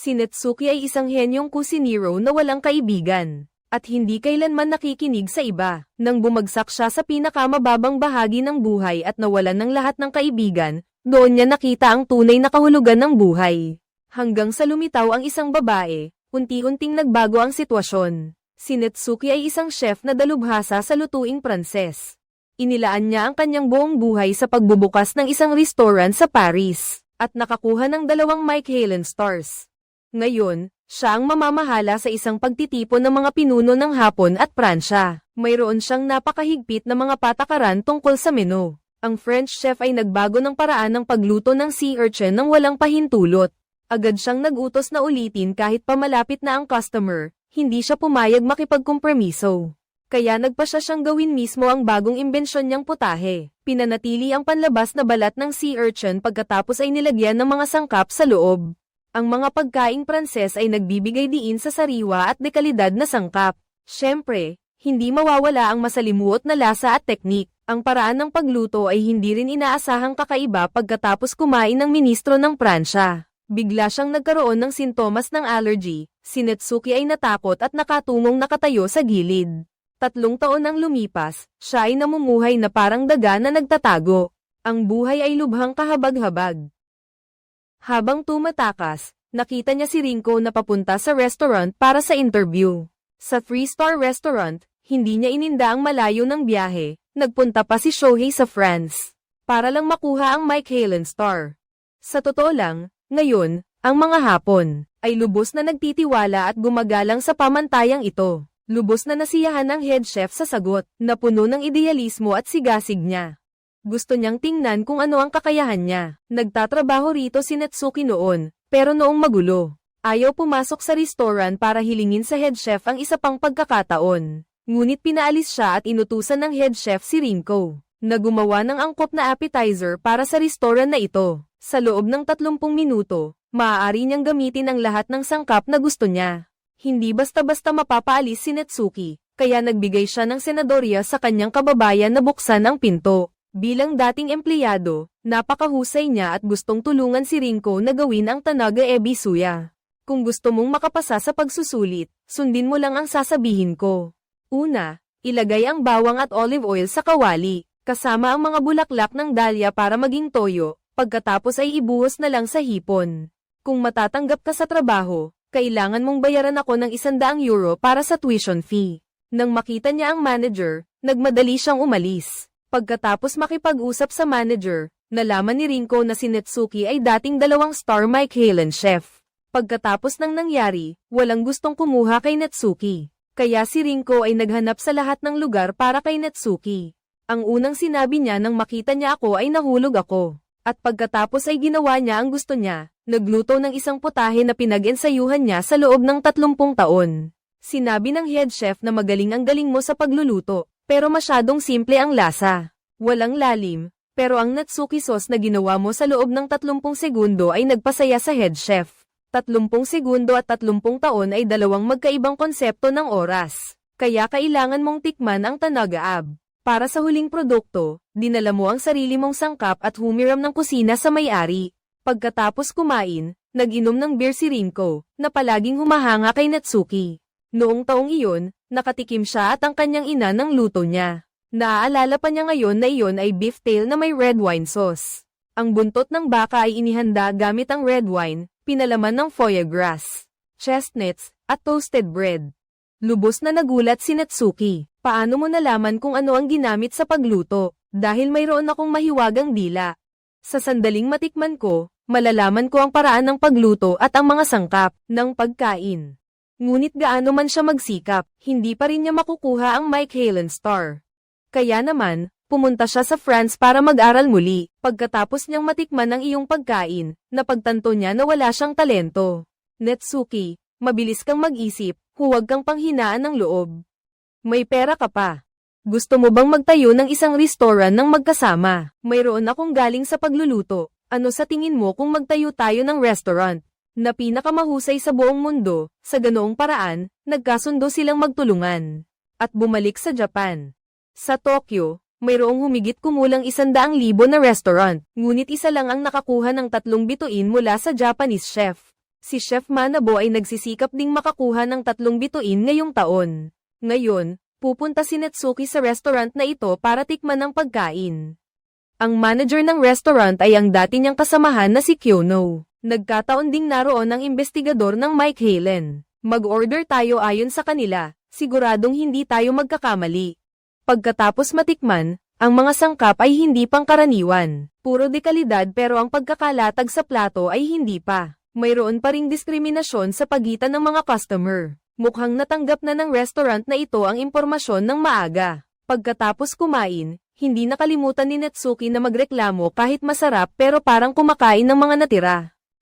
Si Netsuki ay isang henyong kusinero na walang kaibigan, at hindi kailanman nakikinig sa iba. Nang bumagsak siya sa pinakamababang bahagi ng buhay at nawalan ng lahat ng kaibigan, doon niya nakita ang tunay na kahulugan ng buhay. Hanggang sa lumitaw ang isang babae, unti-unting nagbago ang sitwasyon. Si Netsuki ay isang chef na dalubhasa sa lutuing Pranses. Inilaan niya ang kanyang buong buhay sa pagbubukas ng isang restaurant sa Paris, at nakakuha ng 2 Michelin stars. Ngayon, siya ang mamamahala sa isang pagtitipon ng mga pinuno ng Hapon at Pransya. Mayroon siyang napakahigpit na mga patakaran tungkol sa menu. Ang French chef ay nagbago ng paraan ng pagluto ng sea urchin nang walang pahintulot. Agad siyang nag-utos na ulitin kahit pa malapit na ang customer, hindi siya pumayag makipagkompromiso. Kaya nagpa siyang gawin mismo ang bagong imbensyon niyang putahe. Pinanatili ang panlabas na balat ng sea urchin pagkatapos ay nilagyan ng mga sangkap sa loob. Ang mga pagkaing Pranses ay nagbibigay diin sa sariwa at dekalidad na sangkap. Siyempre, hindi mawawala ang masalimuot na lasa at teknik. Ang paraan ng pagluto ay hindi rin inaasahang kakaiba pagkatapos kumain ng ministro ng Pransya. Bigla siyang nagkaroon ng sintomas ng allergy. Si Netsuki ay natakot at nakatungong nakatayo sa gilid. 3 taon ang lumipas, siya ay namumuhay na parang daga na nagtatago. Ang buhay ay lubhang kahabag-habag. Habang tumatakas, nakita niya si Rinko na papunta sa restaurant para sa interview. Sa 3-star restaurant, hindi niya ininda ang malayo ng biyahe, nagpunta pa si Shohei sa France, para lang makuha ang Michelin star. Sa totoo lang, ngayon, ang mga Hapon, ay lubos na nagtitiwala at gumagalang sa pamantayang ito. Lubos na nasiyahan ang head chef sa sagot, na puno ng idealismo at sigasig niya. Gusto niyang tingnan kung ano ang kakayahan niya. Nagtatrabaho rito si Netsuki noon, pero noong magulo. Ayaw pumasok sa restaurant para hilingin sa head chef ang isa pang pagkakataon. Ngunit pinaalis siya at inutusan ng head chef si Rinko, na gumawa ng angkop na appetizer para sa restaurant na ito. Sa loob ng 30 minuto, maaari niyang gamitin ang lahat ng sangkap na gusto niya. Hindi basta-basta mapapaalis si Netsuki, kaya nagbigay siya ng senadorya sa kanyang kababayan na buksan ang pinto. Bilang dating empleyado, napakahusay niya at gustong tulungan si Rinko na gawin ang Tanaga Ebisuya. Kung gusto mong makapasa sa pagsusulit, sundin mo lang ang sasabihin ko. Una, ilagay ang bawang at olive oil sa kawali, kasama ang mga bulaklak ng dahlia para maging toyo, pagkatapos ay ibuhos na lang sa hipon. Kung matatanggap ka sa trabaho, kailangan mong bayaran ako ng €100 para sa tuition fee. Nang makita niya ang manager, nagmadali siyang umalis. Pagkatapos makipag-usap sa manager, nalaman ni Rinko na si Netsuki ay dating 2-star Michelin chef. Pagkatapos ng nangyari, walang gustong kumuha kay Netsuki. Kaya si Rinko ay naghanap sa lahat ng lugar para kay Netsuki. Ang unang sinabi niya nang makita niya ako ay nahulog ako. At pagkatapos ay ginawa niya ang gusto niya, nagluto ng isang putahe na pinag-ensayuhan niya sa loob ng 30 taon. Sinabi ng head chef na magaling ang galing mo sa pagluluto. Pero masyadong simple ang lasa. Walang lalim, pero ang Natsuki sauce na ginawa mo sa loob ng 30 segundo ay nagpasaya sa head chef. 30 segundo at 30 taon ay dalawang magkaibang konsepto ng oras. Kaya kailangan mong tikman ang Tanaga-ab. Para sa huling produkto, dinala mo ang sarili mong sangkap at humiram ng kusina sa may-ari. Pagkatapos kumain, nag-inom ng beer si Rinko, na palaging humahanga kay Natsuki. Noong taong iyon, nakatikim siya at ang kanyang ina ng luto niya. Naaalala pa niya ngayon na iyon ay beef tail na may red wine sauce. Ang buntot ng baka ay inihanda gamit ang red wine, pinalaman ng foie gras, chestnuts, at toasted bread. Lubos na nagulat si Natsuki. Paano mo nalaman kung ano ang ginamit sa pagluto? Dahil mayroon akong mahiwagang dila. Sa sandaling matikman ko, malalaman ko ang paraan ng pagluto at ang mga sangkap ng pagkain. Ngunit gaano man siya magsikap, hindi pa rin niya makukuha ang Michelin star. Kaya naman, pumunta siya sa France para mag-aral muli. Pagkatapos niyang matikman ang iyong pagkain, napagtanto niya na wala siyang talento. Netsuki, mabilis kang mag-isip, huwag kang panghinaan ng loob. May pera ka pa. Gusto mo bang magtayo ng isang restaurant ng magkasama? Mayroon akong galing sa pagluluto. Ano sa tingin mo kung magtayo tayo ng restaurant? Na pinakamahusay sa buong mundo, sa ganoong paraan, nagkasundo silang magtulungan. At bumalik sa Japan. Sa Tokyo, mayroong humigit kumulang 100,000 na restaurant, ngunit isa lang ang nakakuha ng 3 bituin mula sa Japanese chef. Si Chef Manabo ay nagsisikap ding makakuha ng 3 bituin ngayong taon. Ngayon, pupunta si Natsuki sa restaurant na ito para tikman ang pagkain. Ang manager ng restaurant ay ang dati niyang kasamahan na si Kyono. Nagkataon ding naroon ang investigador ng Mike Halen. Mag-order tayo ayon sa kanila, siguradong hindi tayo magkakamali. Pagkatapos matikman, ang mga sangkap ay hindi pangkaraniwan. Puro dekalidad pero ang pagkakalatag sa plato ay hindi pa. Mayroon pa ring diskriminasyon sa pagitan ng mga customer. Mukhang natanggap na ng restaurant na ito ang impormasyon ng maaga. Pagkatapos kumain, hindi nakalimutan ni Natsuki na magreklamo kahit masarap pero parang kumakain ng mga natira.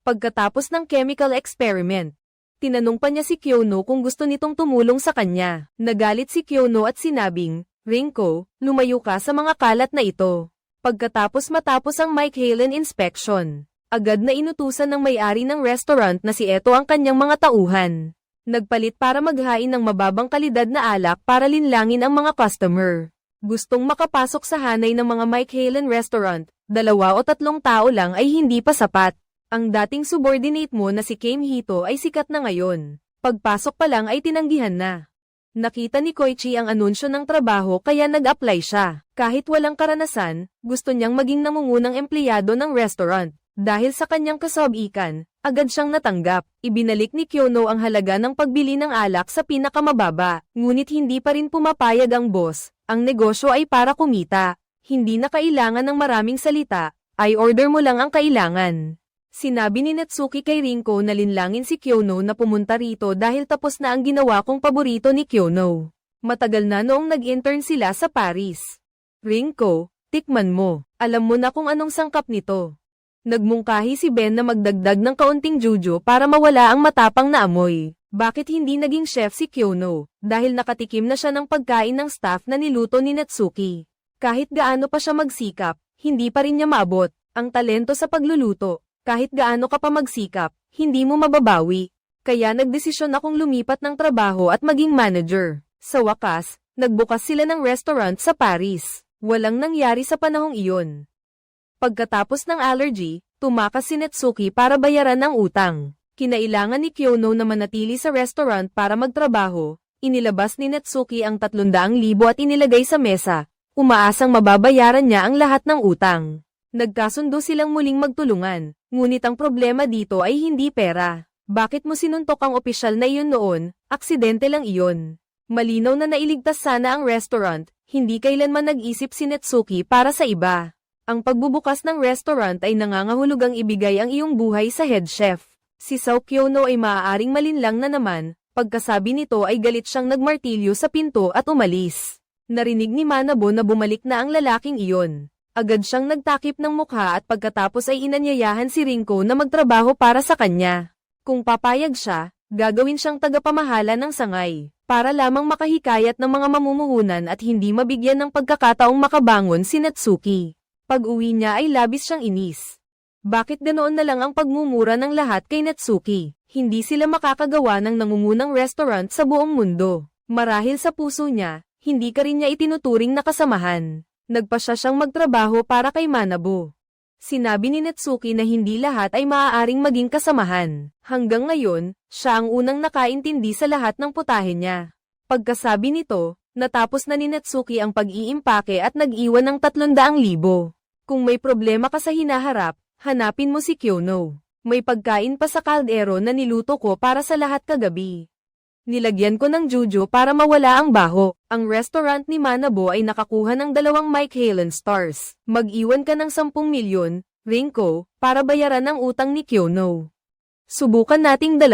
Pagkatapos ng chemical experiment, tinanong pa niya si Kyono kung gusto nitong tumulong sa kanya. Nagalit si Kyono at sinabing, "Rinko, lumayo ka sa mga kalat na ito." Pagkatapos matapos ang Mike Halen inspection, agad na inutusan ng may-ari ng restaurant na si Eto ang kanyang mga tauhan. Nagpalit para maghain ng mababang kalidad na alak para linlangin ang mga customer. Gustong makapasok sa hanay ng mga Mike Halen restaurant, 2 o 3 tao lang ay hindi pa sapat. Ang dating subordinate mo na si Kame Hito ay sikat na ngayon. Pagpasok pa lang ay tinanggihan na. Nakita ni Koichi ang anunsyo ng trabaho kaya nag-apply siya. Kahit walang karanasan, gusto niyang maging nangungunang empleyado ng restaurant. Dahil sa kanyang kasabikan, agad siyang natanggap. Ibinalik ni Kyono ang halaga ng pagbili ng alak sa pinakamababa. Ngunit hindi pa rin pumapayag ang boss. Ang negosyo ay para kumita. Hindi na kailangan ng maraming salita. Ay order mo lang ang kailangan. Sinabi ni Natsuki kay Rinko na linlangin si Kyono na pumunta rito dahil tapos na ang ginawa kong paborito ni Kyono. Matagal na noong nag-intern sila sa Paris. Rinko, tikman mo. Alam mo na kung anong sangkap nito. Nagmungkahi si Ben na magdagdag ng kaunting juju para mawala ang matapang na amoy. Bakit hindi naging chef si Kyono? Dahil nakatikim na siya ng pagkain ng staff na niluto ni Natsuki. Kahit gaano pa siya magsikap, hindi pa rin niya maabot ang talento sa pagluluto. Kahit gaano ka pa magsikap, hindi mo mababawi. Kaya nagdesisyon akong lumipat ng trabaho at maging manager. Sa wakas, nagbukas sila ng restaurant sa Paris. Walang nangyari sa panahong iyon. Pagkatapos ng allergy, tumakas si Natsuki para bayaran ang utang. Kinailangan ni Kyono na manatili sa restaurant para magtrabaho. Inilabas ni Natsuki ang 300,000 at inilagay sa mesa. Umaasang mababayaran niya ang lahat ng utang. Nagkasundo silang muling magtulungan, ngunit ang problema dito ay hindi pera. Bakit mo sinuntok ang opisyal na iyon noon? Aksidente lang iyon. Malinaw na nailigtas sana ang restaurant, hindi kailanman nag-isip si Natsuki para sa iba. Ang pagbubukas ng restaurant ay nangangahulugang ibigay ang iyong buhay sa head chef. Si Sao Kyono ay maaaring malinlang na naman, pagkasabi nito ay galit siyang nagmartilyo sa pinto at umalis. Narinig ni Manabo na bumalik na ang lalaking iyon. Agad siyang nagtakip ng mukha at pagkatapos ay inanyayahan si Rinko na magtrabaho para sa kanya. Kung papayag siya, gagawin siyang tagapamahala ng sangay, para lamang makahikayat ng mga mamumuhunan at hindi mabigyan ng pagkakataong makabangon si Natsuki. Pag-uwi niya ay labis siyang inis. Bakit ganoon na lang ang pagmumura ng lahat kay Natsuki? Hindi sila makakagawa ng nangungunang restaurant sa buong mundo. Marahil sa puso niya, hindi ka rin niya itinuturing na kasamahan. Nagpasya siyang magtrabaho para kay Manabo. Sinabi ni Natsuki na hindi lahat ay maaaring maging kasamahan. Hanggang ngayon, siya ang unang nakaintindi sa lahat ng putahe niya. Pagkasabi nito, natapos na ni Natsuki ang pag-iimpake at nag-iwan ng 300,000. Kung may problema ka sa hinaharap, hanapin mo si Kyono. May pagkain pa sa kaldero na niluto ko para sa lahat kagabi. Nilagyan ko ng juju para mawala ang baho. Ang restaurant ni Manabo ay nakakuha ng 2 Mike Halen stars. Mag-iwan ka ng 10 milyon, Rinko, para bayaran ang utang ni Kyono. Subukan nating 2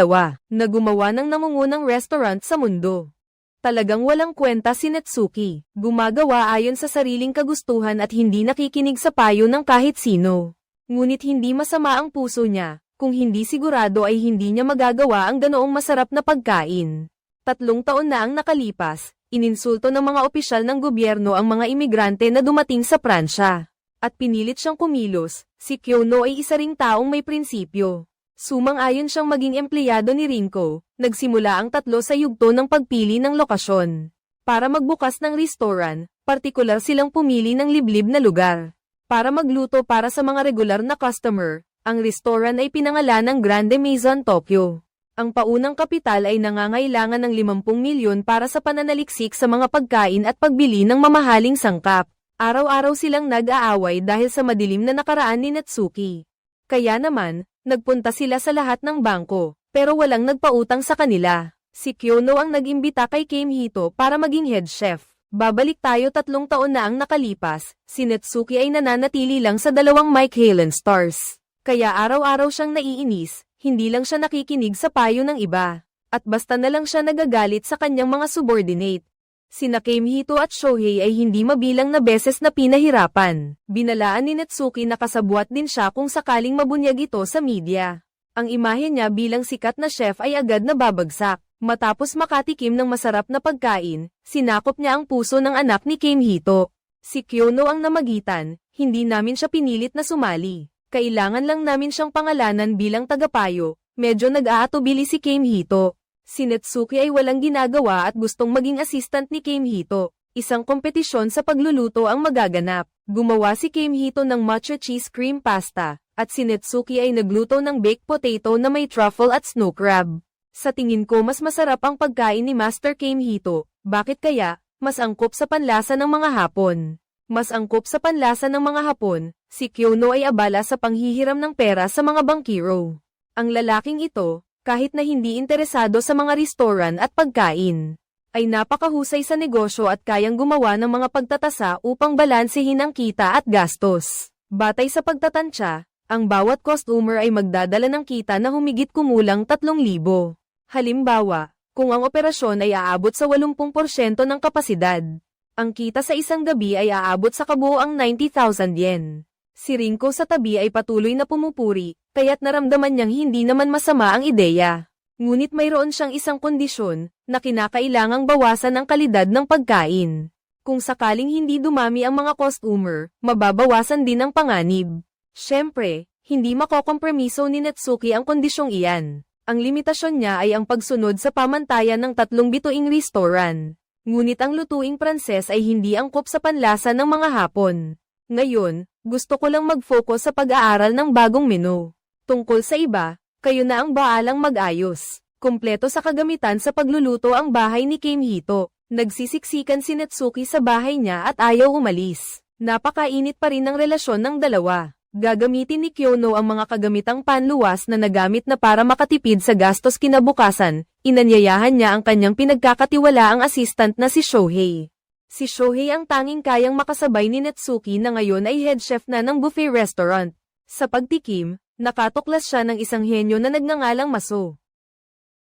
na gumawa ng nangungunang restaurant sa mundo. Talagang walang kwenta si Natsuki. Gumagawa ayon sa sariling kagustuhan at hindi nakikinig sa payo ng kahit sino. Ngunit hindi masama ang puso niya. Kung hindi sigurado ay hindi niya magagawa ang ganoong masarap na pagkain. 3 taon na ang nakalipas, ininsulto ng mga opisyal ng gobyerno ang mga imigrante na dumating sa Pransya. At pinilit siyang kumilos, si Kyono ay isa ring taong may prinsipyo. Sumang-ayon siyang maging empleyado ni Rinko, nagsimula ang 3 sa yugto ng pagpili ng lokasyon. Para magbukas ng restaurant, partikular silang pumili ng liblib na lugar. Para magluto para sa mga regular na customer, Ang restoran ay pinangalan ng Grande Maison Tokyo. Ang paunang kapital ay nangangailangan ng 50 milyon para sa pananaliksik sa mga pagkain at pagbili ng mamahaling sangkap. Araw-araw silang nag-aaway dahil sa madilim na nakaraan ni Natsuki. Kaya naman, nagpunta sila sa lahat ng bangko, pero walang nagpautang sa kanila. Si Kyono ang nag-imbita kay Keimhito para maging head chef. Babalik tayo 3 taon na ang nakalipas, si Natsuki ay nananatili lang sa 2 Michelin stars. Kaya araw-araw siyang naiinis, hindi lang siya nakikinig sa payo ng iba. At basta na lang siya nagagalit sa kanyang mga subordinate. Sina Keimhito at Shohei ay hindi mabilang na beses na pinahirapan. Binalaan ni Natsuki na kasabwat din siya kung sakaling mabunyag ito sa media. Ang imahe niya bilang sikat na chef ay agad na babagsak. Matapos makatikim ng masarap na pagkain, sinakop niya ang puso ng anak ni Keimhito. Si Kyono ang namagitan, hindi namin siya pinilit na sumali. Kailangan lang namin siyang pangalanan bilang tagapayo. Medyo nag-aatubili si Keimhito. Si Natsuki ay walang ginagawa at gustong maging assistant ni Keimhito. Isang kompetisyon sa pagluluto ang magaganap. Gumawa si Keimhito ng matcha cheese cream pasta, at si Natsuki ay nagluto ng baked potato na may truffle at snow crab. Sa tingin ko mas masarap ang pagkain ni Master Keimhito. Bakit kaya? Mas angkop sa panlasa ng mga Hapon. Mas angkop sa panlasa ng mga Hapon, si Kyono ay abala sa panghihiram ng pera sa mga bangkiro. Ang lalaking ito, kahit na hindi interesado sa mga restoran at pagkain, ay napakahusay sa negosyo at kayang gumawa ng mga pagtatasa upang balansehin ang kita at gastos. Batay sa pagtatansya, ang bawat customer ay magdadala ng kita na humigit kumulang 3,000. Halimbawa, kung ang operasyon ay aabot sa 80% ng kapasidad, ang kita sa isang gabi ay aabot sa kabuoang 90,000 yen. Si Rinko sa tabi ay patuloy na pumupuri, kaya't naramdaman niyang hindi naman masama ang ideya. Ngunit mayroon siyang isang kondisyon, na kinakailangang bawasan ang kalidad ng pagkain. Kung sakaling hindi dumami ang mga customer, mababawasan din ang panganib. Siyempre, hindi makokompromiso ni Natsuki ang kondisyong iyan. Ang limitasyon niya ay ang pagsunod sa pamantayan ng 3 bituing restoran. Ngunit ang lutuing Pranses ay hindi angkop sa panlasa ng mga Hapon. Ngayon, gusto ko lang mag-focus sa pag-aaral ng bagong menu. Tungkol sa iba, kayo na ang baalang mag-ayos. Kumpleto sa kagamitan sa pagluluto ang bahay ni Keimhito. Nagsisiksikan si Natsuki sa bahay niya at ayaw umalis. Napakainit pa rin ang relasyon ng dalawa. Gagamitin ni Kyono ang mga kagamitang panluwas na nagamit na para makatipid sa gastos kinabukasan. Inanyayahan niya ang kanyang pinagkakatiwalaang assistant na si Shohei. Si Shohei ang tanging kayang makasabay ni Natsuki na ngayon ay head chef na ng buffet restaurant. Sa pagtikim, nakatuklas siya ng isang henyo na nagngangalang Maso.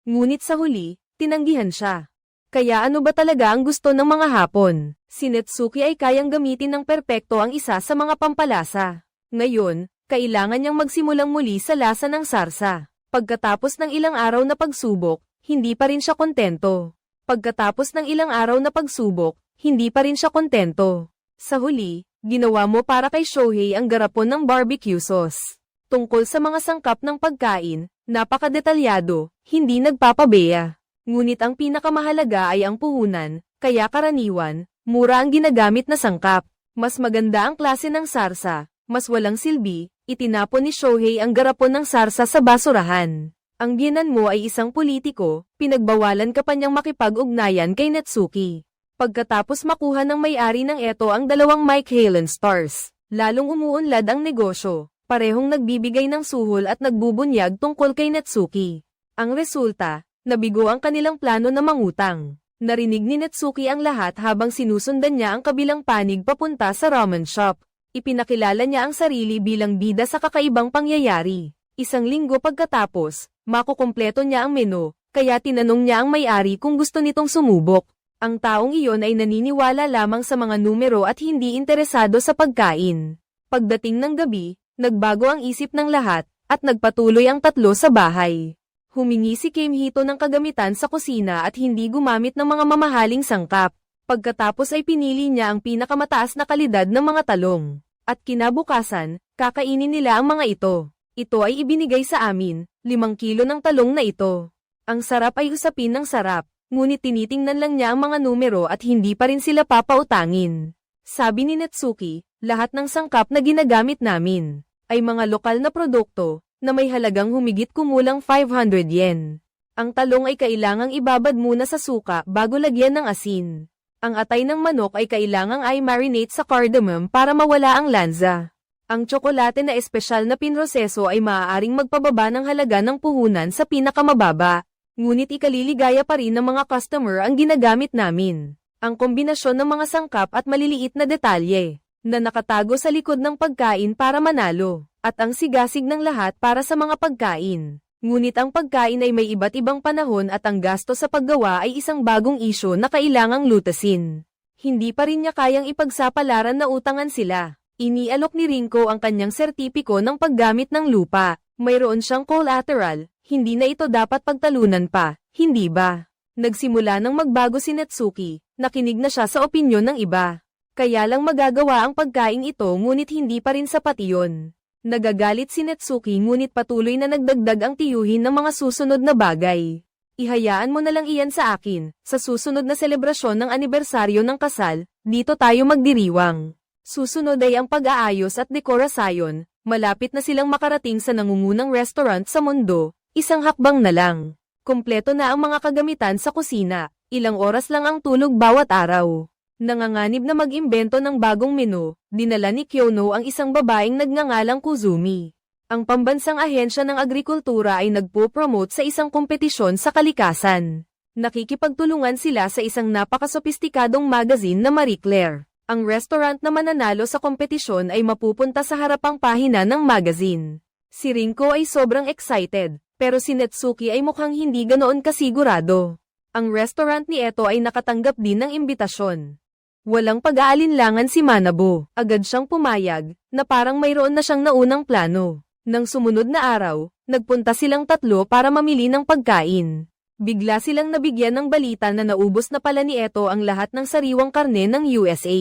Ngunit sa huli, tinanggihan siya. Kaya ano ba talaga ang gusto ng mga Hapon? Si Natsuki ay kayang gamitin ng perpekto ang isa sa mga pampalasa. Ngayon, kailangan niyang magsimulang muli sa lasa ng sarsa. Pagkatapos ng ilang araw na pagsubok, hindi pa rin siya kontento. Pagkatapos ng ilang araw na pagsubok, hindi pa rin siya kontento. Sa huli, ginawa mo para kay Shohei ang garapon ng barbecue sauce. Tungkol sa mga sangkap ng pagkain, napakadetalyado, hindi nagpapabeya. Ngunit ang pinakamahalaga ay ang puhunan, kaya karaniwan, mura ang ginagamit na sangkap. Mas maganda ang klase ng sarsa. Mas walang silbi, itinapon ni Shohei ang garapon ng sarsa sa basurahan. Ang biyenan mo ay isang politiko, pinagbawalan ka pa niyang makipag-ugnayan kay Natsuki. Pagkatapos makuha ng may-ari ng eto ang 2 Michelin stars, lalong umuunlad ang negosyo, parehong nagbibigay ng suhol at nagbubunyag tungkol kay Natsuki. Ang resulta, nabigo ang kanilang plano na mangutang. Narinig ni Natsuki ang lahat habang sinusundan niya ang kabilang panig papunta sa ramen shop. Ipinakilala niya ang sarili bilang bida sa kakaibang pangyayari. Isang linggo pagkatapos, makukumpleto niya ang menu, kaya tinanong niya ang may-ari kung gusto nitong sumubok. Ang taong iyon ay naniniwala lamang sa mga numero at hindi interesado sa pagkain. Pagdating ng gabi, nagbago ang isip ng lahat, at nagpatuloy ang 3 sa bahay. Humingi si Keimhito ng kagamitan sa kusina at hindi gumamit ng mga mamahaling sangkap. Pagkatapos ay pinili niya ang pinakamataas na kalidad ng mga talong. At kinabukasan, kakainin nila ang mga ito. Ito ay ibinigay sa amin, 5 kilo ng talong na ito. Ang sarap ay usapin ng sarap, ngunit tinitingnan lang niya ang mga numero at hindi pa rin sila papautangin. Sabi ni Natsuki, lahat ng sangkap na ginagamit namin, ay mga lokal na produkto, na may halagang humigit kumulang 500 yen. Ang talong ay kailangang ibabad muna sa suka bago lagyan ng asin. Ang atay ng manok ay kailangang i-marinate sa cardamom para mawala ang lansa. Ang tsokolate na espesyal na pinroseso ay maaaring magpababa ng halaga ng puhunan sa pinakamababa. Ngunit ikaliligaya pa rin ng mga customer ang ginagamit namin. Ang kombinasyon ng mga sangkap at maliliit na detalye, na nakatago sa likod ng pagkain para manalo, at ang sigasig ng lahat para sa mga pagkain. Ngunit ang pagkain ay may iba't ibang panahon at ang gasto sa paggawa ay isang bagong isyo na kailangang lutasin. Hindi pa rin niya kayang ipagsapalaran na utangan sila. Inialok ni Rinko ang kanyang sertipiko ng paggamit ng lupa. Mayroon siyang collateral, hindi na ito dapat pagtalunan pa, hindi ba? Nagsimula nang magbago si Natsuki, nakinig na siya sa opinyon ng iba. Kaya lang magagawa ang pagkain ito ngunit hindi pa rin sapat iyon. Nagagalit si Natsuki ngunit patuloy na nagdagdag ang tiyuhin ng mga susunod na bagay. Ihayaan mo na lang iyan sa akin, sa susunod na selebrasyon ng anibersaryo ng kasal, dito tayo magdiriwang. Susunod ay ang pag-aayos at dekorasyon, malapit na silang makarating sa nangungunang restaurant sa mundo, isang hakbang na lang. Kumpleto na ang mga kagamitan sa kusina, ilang oras lang ang tulog bawat araw. Nanganganib na mag-imbento ng bagong menu, dinala ni Kyono ang isang babaeng nagngangalang Kuzumi. Ang pambansang ahensya ng agrikultura ay nagpo-promote sa isang kompetisyon sa kalikasan. Nakikipagtulungan sila sa isang napakasopistikadong magazine na Marie Claire. Ang restaurant na mananalo sa kompetisyon ay mapupunta sa harapang pahina ng magazine. Si Rinko ay sobrang excited, pero si Natsuki ay mukhang hindi ganoon kasigurado. Ang restaurant ni Eto ay nakatanggap din ng imbitasyon. Walang pag-aalinlangan si Manabo, agad siyang pumayag, na parang mayroon na siyang naunang plano. Nang sumunod na araw, nagpunta silang tatlo para mamili ng pagkain. Bigla silang nabigyan ng balita na naubos na pala ni Eto ang lahat ng sariwang karne ng USA.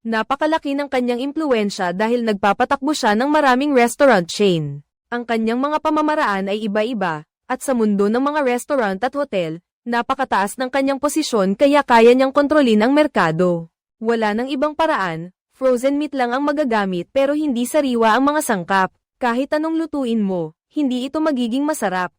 Napakalaki ng kanyang impluwensya dahil nagpapatakbo siya ng maraming restaurant chain. Ang kanyang mga pamamaraan ay iba-iba, at sa mundo ng mga restaurant at hotel, napakataas ng kanyang posisyon kaya kaya niyang kontrolin ang merkado. Wala nang ibang paraan, frozen meat lang ang magagamit pero hindi sariwa ang mga sangkap. Kahit anong lutuin mo, hindi ito magiging masarap.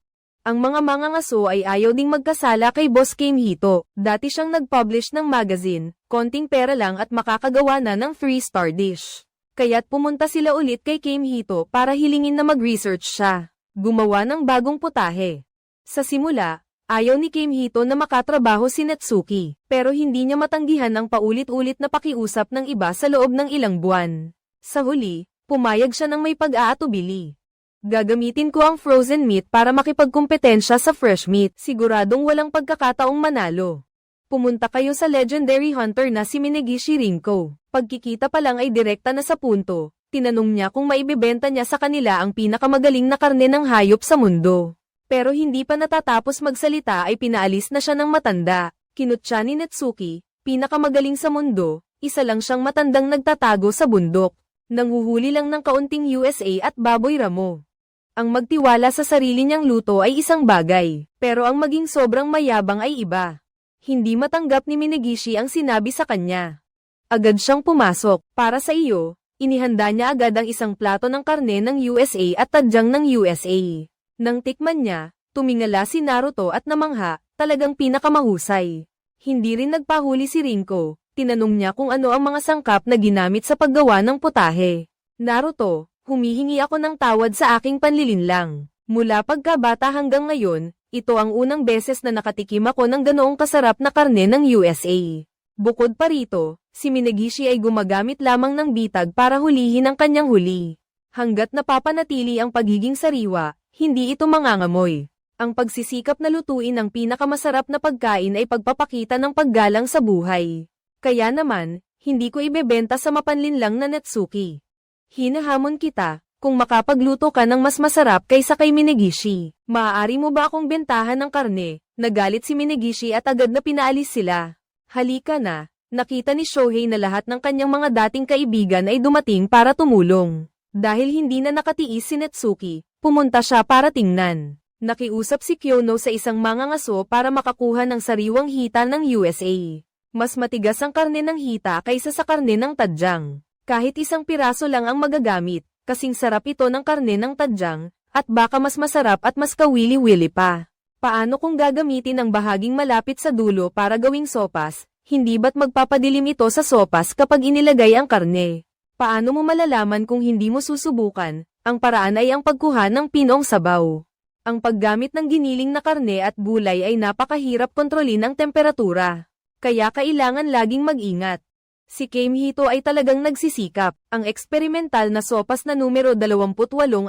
Ang mga mangangaso ay ayaw ding magkasala kay Boss Keimhito. Dati siyang nag-publish ng magazine, konting pera lang at makakagawa na ng 3-star dish. Kaya't pumunta sila ulit kay Keimhito para hilingin na mag-research siya. Gumawa ng bagong putahe. Sa simula, ayaw ni Keimhito na makatrabaho si Natsuki, pero hindi niya matanggihan ang paulit-ulit na pakiusap ng iba sa loob ng ilang buwan. Sa huli, pumayag siya ng may pag-aatubili. Gagamitin ko ang frozen meat para makipagkumpetensya sa fresh meat, siguradong walang pagkakataong manalo. Pumunta kayo sa legendary hunter na si Minegishi Rinko. Pagkikita pa lang ay direkta na sa punto. Tinanong niya kung maibibenta niya sa kanila ang pinakamagaling na karne ng hayop sa mundo. Pero hindi pa natatapos magsalita ay pinaalis na siya ng matanda. Kinutya ni Natsuki, pinakamagaling sa mundo, isa lang siyang matandang nagtatago sa bundok. Nanghuhuli lang ng kaunting USA at baboy ramo. Ang magtiwala sa sarili niyang luto ay isang bagay, pero ang maging sobrang mayabang ay iba. Hindi matanggap ni Minegishi ang sinabi sa kanya. Agad siyang pumasok, para sa iyo, inihanda niya agad ang isang plato ng karne ng USA at tadyang ng USA. Nang tikman niya, tumingala si Naruto at namangha, talagang pinakamahusay. Hindi rin nagpahuli si Rinko, tinanong niya kung ano ang mga sangkap na ginamit sa paggawa ng putahe. Naruto, humihingi ako ng tawad sa aking panlilinlang. Mula pagkabata hanggang ngayon, ito ang unang beses na nakatikim ako ng ganoong kasarap na karne ng USA. Bukod pa rito, si Minegishi ay gumagamit lamang ng bitag para hulihin ang kanyang huli. Hanggat napapanatili ang pagiging sariwa, hindi ito mangangamoy. Ang pagsisikap na lutuin ang pinakamasarap na pagkain ay pagpapakita ng paggalang sa buhay. Kaya naman, hindi ko ibebenta sa mapanlinlang na Natsuki. Hinahamon kita, kung makapagluto ka ng mas masarap kaysa kay Minegishi, maaari mo ba akong bentahan ng karne? Nagalit si Minegishi at agad na pinaalis sila. Halika na, nakita ni Shohei na lahat ng kanyang mga dating kaibigan ay dumating para tumulong. Dahil hindi na nakatiis si Natsuki, pumunta siya para tingnan. Nakiusap si Kyono sa isang mangangaso para makakuha ng sariwang hita ng USA. Mas matigas ang karne ng hita kaysa sa karne ng tadyang. Kahit isang piraso lang ang magagamit, Kasing sarap ito ng karne ng tadyang, at baka mas masarap at mas kawili-wili pa. Paano kung gagamitin ang bahaging malapit sa dulo para gawing sopas? Hindi ba't magpapadilim ito sa sopas kapag inilagay ang karne? Paano mo malalaman kung hindi mo susubukan? Ang paraan ay ang pagkuha ng pinong sabaw. Ang paggamit ng giniling na karne at gulay ay napakahirap kontrolin ang temperatura. Kaya kailangan laging mag-ingat. Si Keimhito ay talagang nagsisikap. Ang eksperimental na sopas na numero 28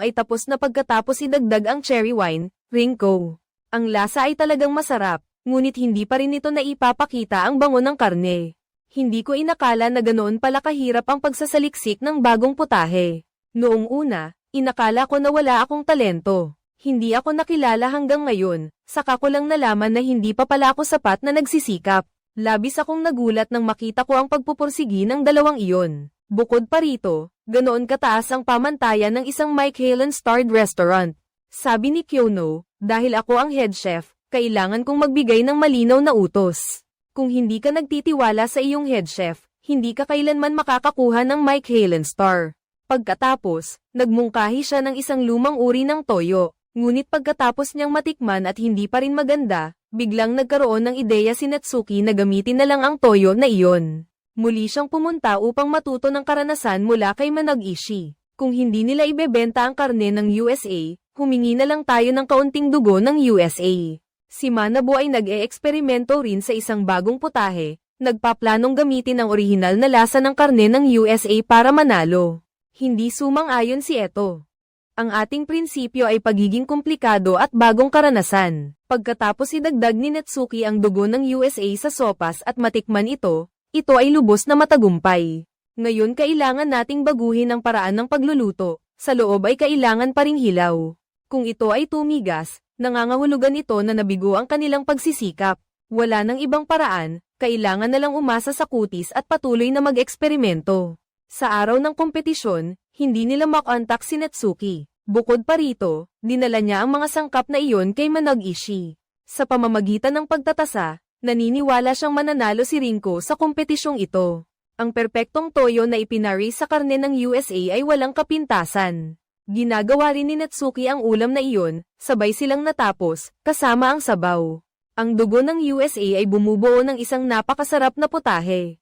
ay tapos na pagkatapos idagdag ang cherry wine, Rinko. Ang lasa ay talagang masarap, ngunit hindi pa rin ito naipapakita ang bango ng karne. Hindi ko inakala na ganoon pala kahirap ang pagsasaliksik ng bagong putahe. Noong una, inakala ko na wala akong talento. Hindi ako nakilala hanggang ngayon, saka ko lang nalaman na hindi pa pala ako sapat na nagsisikap. Labis akong nagulat nang makita ko ang pagpupursigi ng dalawang iyon. Bukod pa rito, ganoon kataas ang pamantayan ng isang Michelin-starred restaurant. Sabi ni Kyono, dahil ako ang head chef, kailangan kong magbigay ng malinaw na utos. Kung hindi ka nagtitiwala sa iyong head chef, hindi ka kailanman makakakuha ng Michelin star. Pagkatapos, nagmungkahi siya ng isang lumang uri ng toyo. Ngunit pagkatapos niyang matikman at hindi pa rin maganda, biglang nagkaroon ng ideya si Natsuki na gamitin na lang ang toyo na iyon. Muli siyang pumunta upang matuto ng karanasan mula kay Manag-ishi. Kung hindi nila ibebenta ang karne ng USA, humingi na lang tayo ng kaunting dugo ng USA. Si Manabu ay nag-e-eksperimento rin sa isang bagong putahe, nagpaplanong gamitin ang orihinal na lasa ng karne ng USA para manalo. Hindi sumang-ayon si Eto. Ang ating prinsipyo ay pagiging komplikado at bagong karanasan. Pagkatapos idagdag ni Natsuki ang dugo ng USA sa sopas at matikman ito ay lubos na matagumpay. Ngayon kailangan nating baguhin ang paraan ng pagluluto, sa loob ay kailangan pa ring hilaw. Kung ito ay tumigas, nangangahulugan ito na nabigo ang kanilang pagsisikap. Wala nang ibang paraan, kailangan na lang umasa sa kutis at patuloy na mag-eksperimento. Sa araw ng kompetisyon, hindi nila makontak si Natsuki. Bukod pa rito, dinala niya ang mga sangkap na iyon kay Manag-ishi. Sa pamamagitan ng pagtatasa, naniniwala siyang mananalo si Rinko sa kompetisyong ito. Ang perpektong toyo na ipinari sa karne ng USA ay walang kapintasan. Ginagawa rin ni Natsuki ang ulam na iyon, sabay silang natapos, kasama ang sabaw. Ang dugo ng USA ay bumubuo ng isang napakasarap na putahe.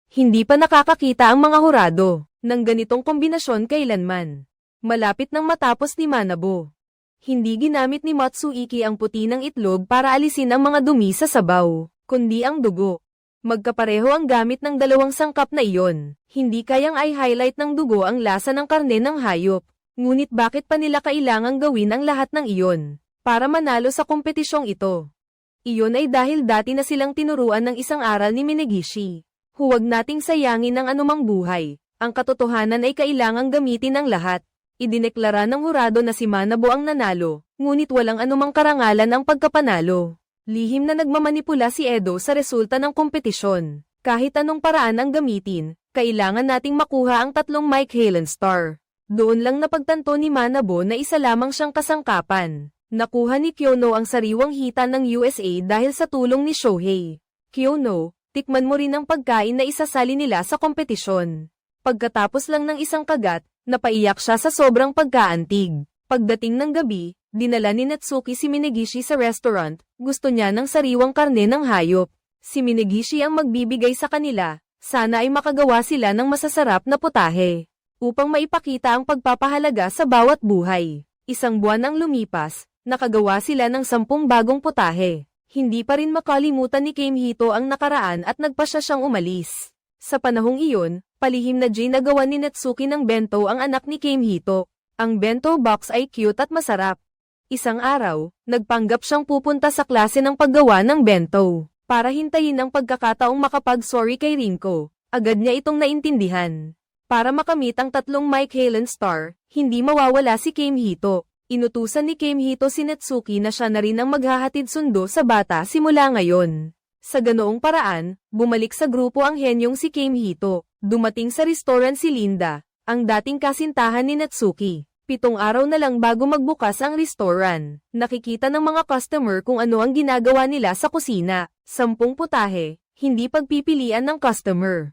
Hindi pa nakakakita ang mga hurado ng ganitong kombinasyon kailanman. Malapit nang matapos ni Manabu. Hindi ginamit ni Matsuiki ang puti ng itlog para alisin ang mga dumi sa sabaw, kundi ang dugo. Magkapareho ang gamit ng dalawang sangkap na iyon. Hindi kayang i-highlight ng dugo ang lasa ng karne ng hayop. Ngunit bakit pa nila kailangang gawin ang lahat ng iyon para manalo sa kompetisyong ito? Iyon ay dahil dati na silang tinuruan ng isang aral ni Minegishi. Huwag nating sayangin ang anumang buhay. Ang katotohanan ay kailangang gamitin ng lahat. Idineklara ng hurado na si Manabu ang nanalo, ngunit walang anumang karangalan ang pagkapanalo. Lihim na nagmamanipula si Edo sa resulta ng kompetisyon. Kahit anong paraan ang gamitin, kailangan nating makuha ang 3 Michelin star. Doon lang napagtanto ni Manabu na isa lamang siyang kasangkapan. Nakuha ni Kyono ang sariwang hita ng USA dahil sa tulong ni Shohei. Kyono, tikman mo rin ang pagkain na isasali nila sa kompetisyon. Pagkatapos lang ng isang kagat, napaiyak siya sa sobrang pagkaantig. Pagdating ng gabi, dinala ni Natsuki si Minegishi sa restaurant, gusto niya ng sariwang karne ng hayop. Si Minegishi ang magbibigay sa kanila, sana ay makagawa sila ng masasarap na putahe. Upang maipakita ang pagpapahalaga sa bawat buhay. Isang buwan ang lumipas, nakagawa sila ng 10 bagong putahe. Hindi pa rin makalimutan ni Keimhito ang nakaraan at nagpasya siyang umalis. Sa panahong iyon, palihim na ginagawa ni Natsuki ng bento ang anak ni Keimhito. Ang bento box ay cute at masarap. Isang araw, nagpanggap siyang pupunta sa klase ng paggawa ng bento. Para hintayin ang pagkakataong makapag-sorry kay Rinko, agad niya itong naintindihan. Para makamit ang 3 Michelin star, hindi mawawala si Keimhito. Inutusan ni Keimhito si Natsuki na siya na rin ang maghahatid sundo sa bata simula ngayon. Sa ganoong paraan, bumalik sa grupo ang henyong si Keimhito. Dumating sa restaurant si Linda, ang dating kasintahan ni Natsuki. 7 araw na lang bago magbukas ang restaurant. Nakikita ng mga customer kung ano ang ginagawa nila sa kusina. 10 putahe, hindi pagpipilian ng customer.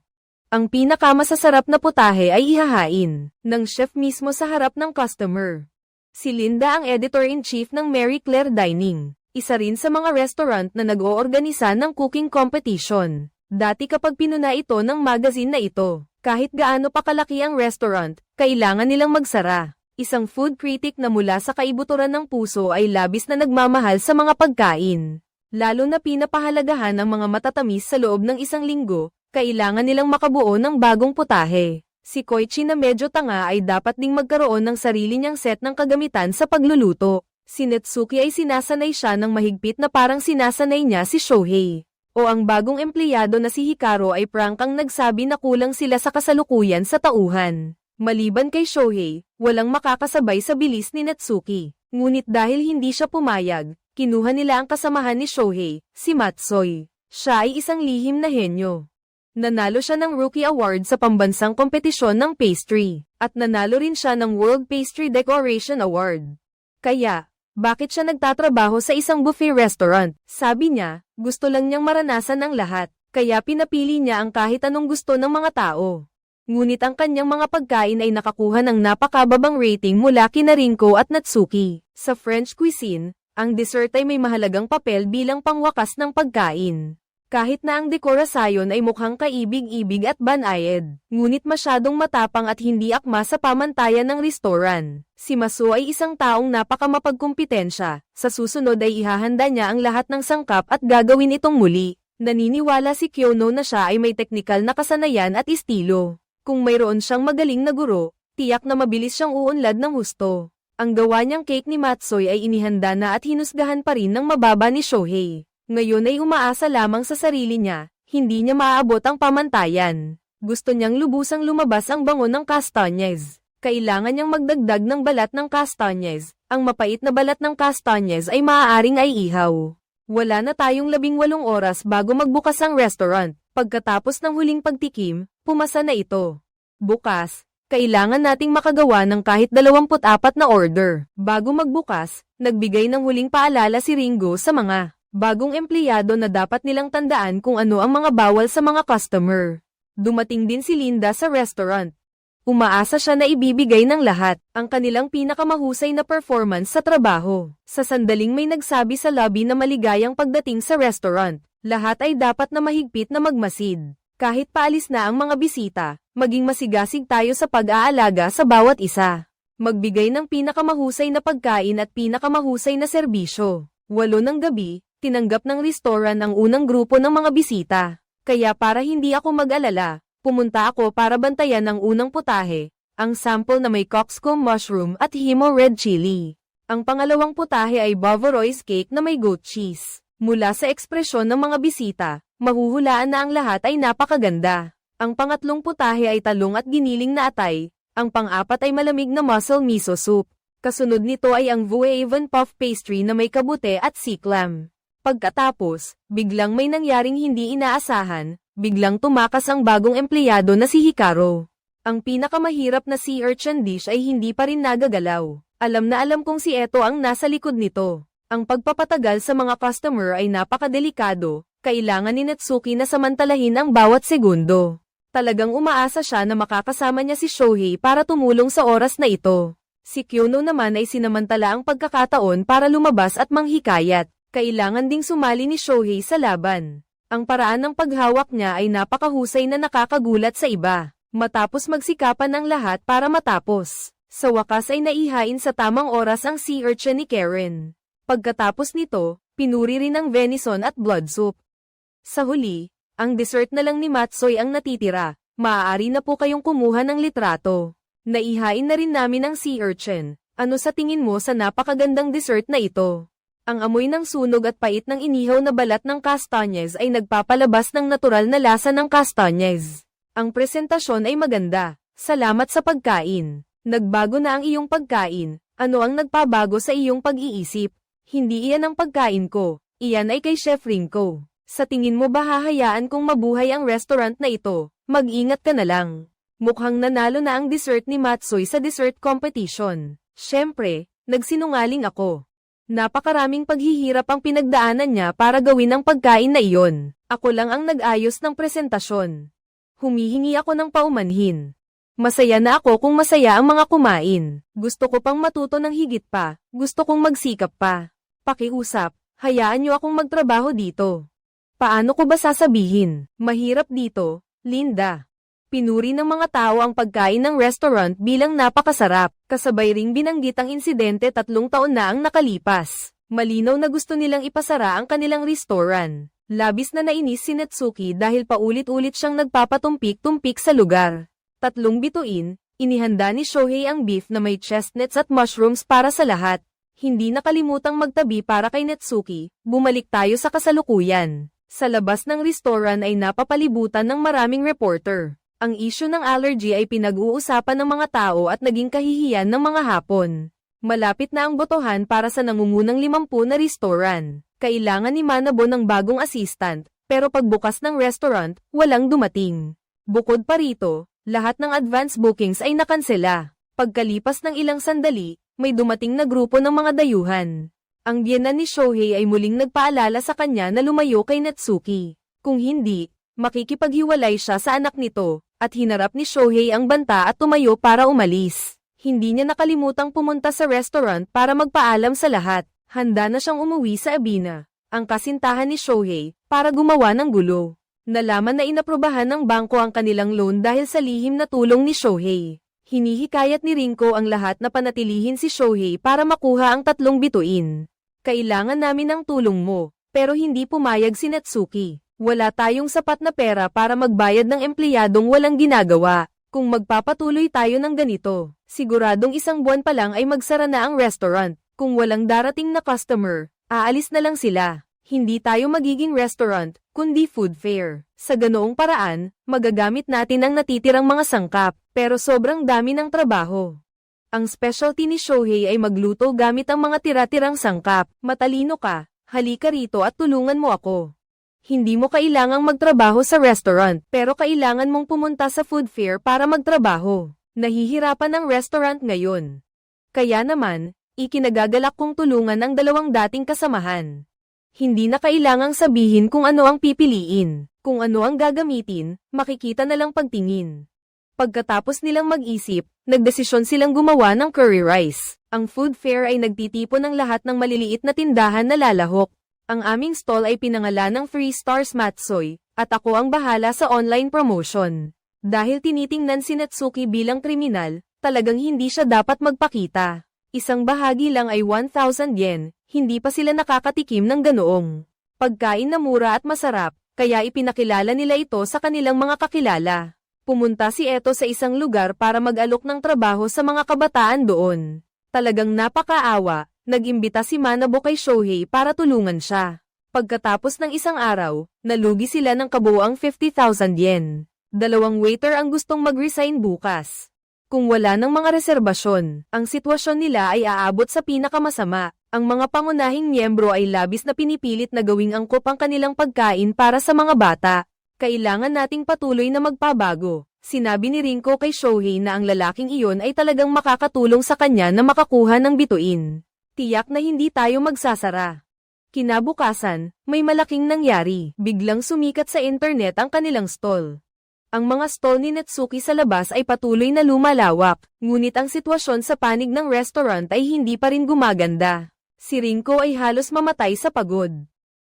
Ang pinakamasasarap na putahe ay ihahain ng chef mismo sa harap ng customer. Si Linda ang editor-in-chief ng Mary Claire Dining, isa rin sa mga restaurant na nag-oorganisa ng cooking competition. Dati kapag pinuna ito ng magazine na ito, kahit gaano pa kalaki ang restaurant, kailangan nilang magsara. Isang food critic na mula sa kaibuturan ng puso ay labis na nagmamahal sa mga pagkain. Lalo na pinapahalagahan ang mga matatamis sa loob ng isang linggo, kailangan nilang makabuo ng bagong putahe. Si Koichi na medyo tanga ay dapat ding magkaroon ng sarili niyang set ng kagamitan sa pagluluto. Si Netsuki ay sinasanay siya ng mahigpit na parang sinasanay niya si Shohei. O ang bagong empleyado na si Hikaru ay prangkang nagsabi na kulang sila sa kasalukuyan sa tauhan. Maliban kay Shohei, walang makakasabay sa bilis ni Netsuki. Ngunit dahil hindi siya pumayag, kinuha nila ang kasamahan ni Shohei, si Matsui. Siya ay isang lihim na henyo. Nanalo siya ng Rookie Award sa pambansang kompetisyon ng pastry, at nanalo rin siya ng World Pastry Decoration Award. Kaya, bakit siya nagtatrabaho sa isang buffet restaurant? Sabi niya, gusto lang niyang maranasan ang lahat, kaya pinapili niya ang kahit anong gusto ng mga tao. Ngunit ang kanyang mga pagkain ay nakakuha ng napakababang rating mula kina Rinko at Natsuki. Sa French cuisine, ang dessert ay may mahalagang papel bilang pangwakas ng pagkain. Kahit na ang dekorasyon ay mukhang kaibig-ibig at banayad, ngunit masyadong matapang at hindi akma sa pamantayan ng restoran. Si Masu ay isang taong napakamapagkumpitensya, sa susunod ay ihahanda niya ang lahat ng sangkap at gagawin itong muli. Naniniwala si Kyono na siya ay may teknikal na kasanayan at estilo. Kung mayroon siyang magaling na guro, tiyak na mabilis siyang uunlad ng husto. Ang gawa niyang cake ni Matsui ay inihanda na at hinusgahan pa rin ng mababa ni Shohei. Ngayon ay umaasa lamang sa sarili niya, hindi niya maaabot ang pamantayan. Gusto niyang lubusang lumabas ang bango ng kastanyes. Kailangan niyang magdagdag ng balat ng kastanyes. Ang mapait na balat ng kastanyes ay maaaring ay ihaw. Wala na tayong 18 oras bago magbukas ang restaurant. Pagkatapos ng huling pagtikim, pumasa na ito. Bukas, kailangan nating makagawa ng kahit 24 na order. Bago magbukas, nagbigay ng huling paalala si Ringo sa mga bagong empleyado na dapat nilang tandaan kung ano ang mga bawal sa mga customer. Dumating din si Linda sa restaurant. Umaasa siya na ibibigay ng lahat ang kanilang pinakamahusay na performance sa trabaho. Sa sandaling may nagsabi sa lobby na maligayang pagdating sa restaurant, lahat ay dapat na mahigpit na magmasid. Kahit paalis na ang mga bisita, maging masigasig tayo sa pag-aalaga sa bawat isa. Magbigay ng pinakamahusay na pagkain at pinakamahusay na serbisyo. 8 ng gabi, tinanggap ng restoran ang unang grupo ng mga bisita. Kaya para hindi ako mag-alala, pumunta ako para bantayan ang unang putahe, ang sample na may cockscomb mushroom at himo red chili. Ang pangalawang putahe ay Bavarois cake na may goat cheese. Mula sa ekspresyon ng mga bisita, mahuhulaan na ang lahat ay napakaganda. Ang pangatlong putahe ay talong at giniling na atay. Ang pang-apat ay malamig na mussel miso soup. Kasunod nito ay ang Vueven puff pastry na may kabute at sea clam. Pagkatapos, biglang may nangyaring hindi inaasahan, biglang tumakas ang bagong empleyado na si Hikaru. Ang pinakamahirap na sea urchin dish ay hindi pa rin nagagalaw. Alam na alam kong si Eto ang nasa likod nito. Ang pagpapatagal sa mga customer ay napakadelikado, kailangan ni Natsuki na samantalahin ang bawat segundo. Talagang umaasa siya na makakasama niya si Shohei para tumulong sa oras na ito. Si Kyono naman ay sinamantala ang pagkakataon para lumabas at manghikayat. Kailangan ding sumali ni Shohei sa laban. Ang paraan ng paghawak niya ay napakahusay na nakakagulat sa iba. Matapos magsikapan ng lahat para matapos, sa wakas ay naihain sa tamang oras ang sea urchin ni Karen. Pagkatapos nito, pinuri rin ang venison at blood soup. Sa huli, ang dessert na lang ni Matsui ang natitira. Maaari na po kayong kumuha ng litrato. Naihain na rin namin ang sea urchin. Ano sa tingin mo sa napakagandang dessert na ito? Ang amoy ng sunog at pait ng inihaw na balat ng kastanyes ay nagpapalabas ng natural na lasa ng kastanyes. Ang presentasyon ay maganda. Salamat sa pagkain. Nagbago na ang iyong pagkain. Ano ang nagpabago sa iyong pag-iisip? Hindi iyan ang pagkain ko. Iyan ay kay Chef Rinko. Sa tingin mo ba hahayaan kong mabuhay ang restaurant na ito? Mag-ingat ka na lang. Mukhang nanalo na ang dessert ni Matsui sa dessert competition. Siyempre, nagsinungaling ako. Napakaraming paghihirap ang pinagdaanan niya para gawin ang pagkain na iyon. Ako lang ang nag-ayos ng presentasyon. Humihingi ako ng paumanhin. Masaya na ako kung masaya ang mga kumain. Gusto ko pang matuto ng higit pa, gusto kong magsikap pa. Pakiusap, hayaan niyo akong magtrabaho dito. Paano ko ba sasabihin? Mahirap dito, Linda. Pinuri ng mga tao ang pagkain ng restaurant bilang napakasarap, kasabay ring binanggit ang insidente 3 taon na ang nakalipas. Malinaw na gusto nilang ipasara ang kanilang restaurant. Labis na nainis si Natsuki dahil paulit-ulit siyang nagpapatumpik-tumpik sa lugar. 3 bituin, inihanda ni Shohei ang beef na may chestnuts at mushrooms para sa lahat. Hindi nakalimutang magtabi para kay Natsuki. Bumalik tayo sa kasalukuyan. Sa labas ng restaurant ay napapalibutan ng maraming reporter. Ang issue ng allergy ay pinag-uusapan ng mga tao at naging kahihiyan ng mga Hapon. Malapit na ang botohan para sa nangungunang 50 na restaurant. Kailangan ni Manabo ng bagong assistant, pero pagbukas ng restaurant, walang dumating. Bukod pa rito, lahat ng advance bookings ay nakansela. Pagkalipas ng ilang sandali, may dumating na grupo ng mga dayuhan. Ang biyenan ni Shohei ay muling nagpaalala sa kanya na lumayo kay Natsuki. Kung hindi, makikipaghiwalay siya sa anak nito, at hinarap ni Shohei ang banta at tumayo para umalis. Hindi niya nakalimutang pumunta sa restaurant para magpaalam sa lahat. Handa na siyang umuwi sa Abina, ang kasintahan ni Shohei, para gumawa ng gulo. Nalaman na inaprubahan ng bangko ang kanilang loan dahil sa lihim na tulong ni Shohei. Hinihikayat ni Rinko ang lahat na panatilihin si Shohei para makuha ang 3 bituin. Kailangan namin ng tulong mo, pero hindi pumayag si Natsuki. Wala tayong sapat na pera para magbayad ng empleyadong walang ginagawa. Kung magpapatuloy tayo ng ganito, siguradong 1 buwan pa lang ay magsara na ang restaurant. Kung walang darating na customer, aalis na lang sila. Hindi tayo magiging restaurant, kundi food fair. Sa ganoong paraan, magagamit natin ang natitirang mga sangkap, pero sobrang dami ng trabaho. Ang specialty ni Shohei ay magluto gamit ang mga tira-tirang sangkap. Matalino ka, halika rito at tulungan mo ako. Hindi mo kailangang magtrabaho sa restaurant, pero kailangan mong pumunta sa food fair para magtrabaho. Nahihirapan ang restaurant ngayon. Kaya naman, ikinagagalak kong tulungan ang 2 dating kasamahan. Hindi na kailangang sabihin kung ano ang pipiliin, kung ano ang gagamitin, makikita na lang pagtingin. Pagkatapos nilang mag-isip, nagdesisyon silang gumawa ng curry rice. Ang food fair ay nagtitipon ng lahat ng maliliit na tindahan na lalahok. Ang aming stall ay pinangalan ng 3 Stars Matsoy, at ako ang bahala sa online promotion. Dahil tinitingnan si Natsuki bilang kriminal, talagang hindi siya dapat magpakita. Isang bahagi lang ay 1,000 yen, hindi pa sila nakakatikim ng ganoong pagkain na mura at masarap, kaya ipinakilala nila ito sa kanilang mga kakilala. Pumunta si Eto sa isang lugar para mag-alok ng trabaho sa mga kabataan doon. Talagang napakaawa, nag-imbita si Manabo kay Shohei para tulungan siya. Pagkatapos ng 1 araw, nalugi sila ng kabuuang 50,000 yen. 2 waiter ang gustong mag-resign bukas. Kung wala ng mga reserbasyon, ang sitwasyon nila ay aabot sa pinakamasama. Ang mga pangunahing miyembro ay labis na pinipilit na gawing angkop ang kanilang pagkain para sa mga bata. Kailangan nating patuloy na magpabago. Sinabi ni Rinko kay Shohei na ang lalaking iyon ay talagang makakatulong sa kanya na makakuha ng bituin. Tiyak na hindi tayo magsasara. Kinabukasan, may malaking nangyari. Biglang sumikat sa internet ang kanilang stall. Ang mga stall ni Natsuki sa labas ay patuloy na lumalawak, ngunit ang sitwasyon sa panig ng restaurant ay hindi pa rin gumaganda. Si Rinko ay halos mamatay sa pagod.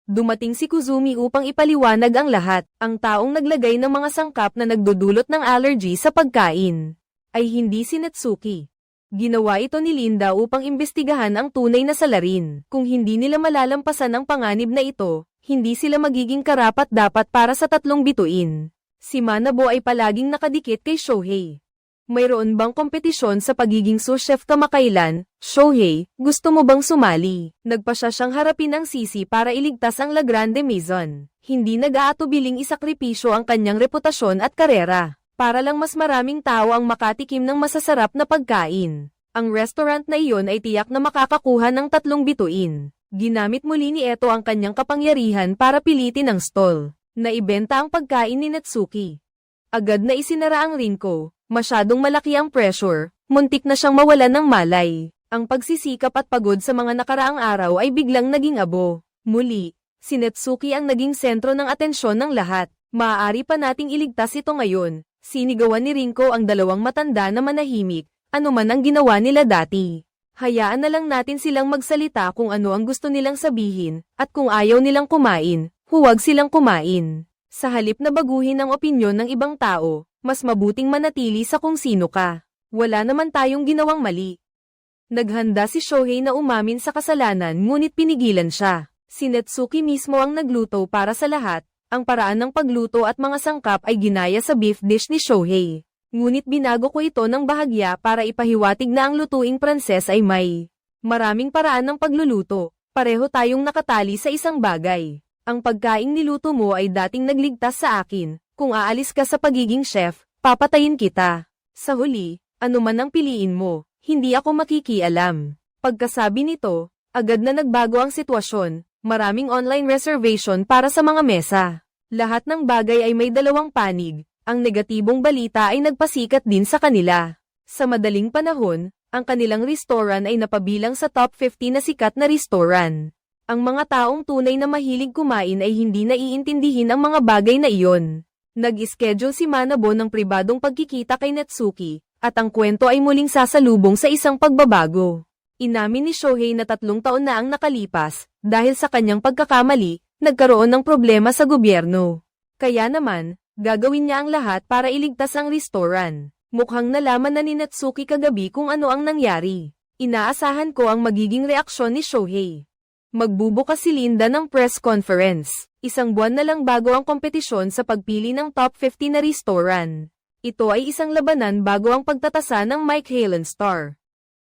Dumating si Kuzumi upang ipaliwanag ang lahat. Ang taong naglagay ng mga sangkap na nagdudulot ng allergy sa pagkain ay hindi si Natsuki. Ginawa ito ni Linda upang imbestigahan ang tunay na salarin. Kung hindi nila malalampasan ang panganib na ito, hindi sila magiging karapat-dapat para sa 3 bituin. Si Manabo ay palaging nakadikit kay Shohei. Mayroon bang kompetisyon sa pagiging sous chef kamakailan? Shohei, gusto mo bang sumali? Nagpa siya siyang harapin ang sisi para iligtas ang La Grande Maison. Hindi nag-aatubiling isakripisyo ang kanyang reputasyon at karera, para lang mas maraming tao ang makatikim ng masasarap na pagkain. Ang restaurant na iyon ay tiyak na makakakuha ng 3 bituin. Ginamit muli ni Eto ang kanyang kapangyarihan para pilitin ang stall. Naibenta ang pagkain ni Natsuki. Agad na isinara ang Rinko. Masyadong malaki ang pressure, muntik na siyang mawalan ng malay. Ang pagsisikap at pagod sa mga nakaraang araw ay biglang naging abo. Muli, si Natsuki ang naging sentro ng atensyon ng lahat. Maaari pa nating iligtas ito ngayon. Sinigawan ni Rinko ang dalawang matanda na manahimik, anuman ang ginawa nila dati. Hayaan na lang natin silang magsalita kung ano ang gusto nilang sabihin, at kung ayaw nilang kumain, huwag silang kumain. Sa halip na baguhin ang opinyon ng ibang tao, mas mabuting manatili sa kung sino ka. Wala naman tayong ginawang mali. Naghanda si Shohei na umamin sa kasalanan ngunit pinigilan siya. Si Netsuki mismo ang nagluto para sa lahat. Ang paraan ng pagluto at mga sangkap ay ginaya sa beef dish ni Shohei. Ngunit binago ko ito ng bahagya para ipahiwatig na ang lutuing Pranses ay may maraming paraan ng pagluluto. Pareho tayong nakatali sa isang bagay. Ang pagkaing niluto mo ay dating nagligtas sa akin. Kung aalis ka sa pagiging chef, papatayin kita. Sa huli, ano man ang piliin mo, hindi ako makikialam. Pagkasabi nito, agad na nagbago ang sitwasyon. Maraming online reservation para sa mga mesa. Lahat ng bagay ay may dalawang panig. Ang negatibong balita ay nagpasikat din sa kanila. Sa madaling panahon, ang kanilang restaurant ay napabilang sa top 50 na sikat na restaurant. Ang mga taong tunay na mahilig kumain ay hindi naiintindihin ang mga bagay na iyon. Nag-schedule si Manabo ng pribadong pagkikita kay Natsuki, at ang kwento ay muling sasalubong sa isang pagbabago. Inamin ni Shohei na 3 taon na ang nakalipas, dahil sa kanyang pagkakamali, nagkaroon ng problema sa gobyerno. Kaya naman, gagawin niya ang lahat para iligtas ang restaurant. Mukhang nalaman na ni Natsuki kagabi kung ano ang nangyari. Inaasahan ko ang magiging reaksyon ni Shohei. Magbubukas si Linda ng press conference. 1 buwan na lang bago ang kompetisyon sa pagpili ng top 50 na restaurant. Ito ay isang labanan bago ang pagtatasa ng Mike Halen Star.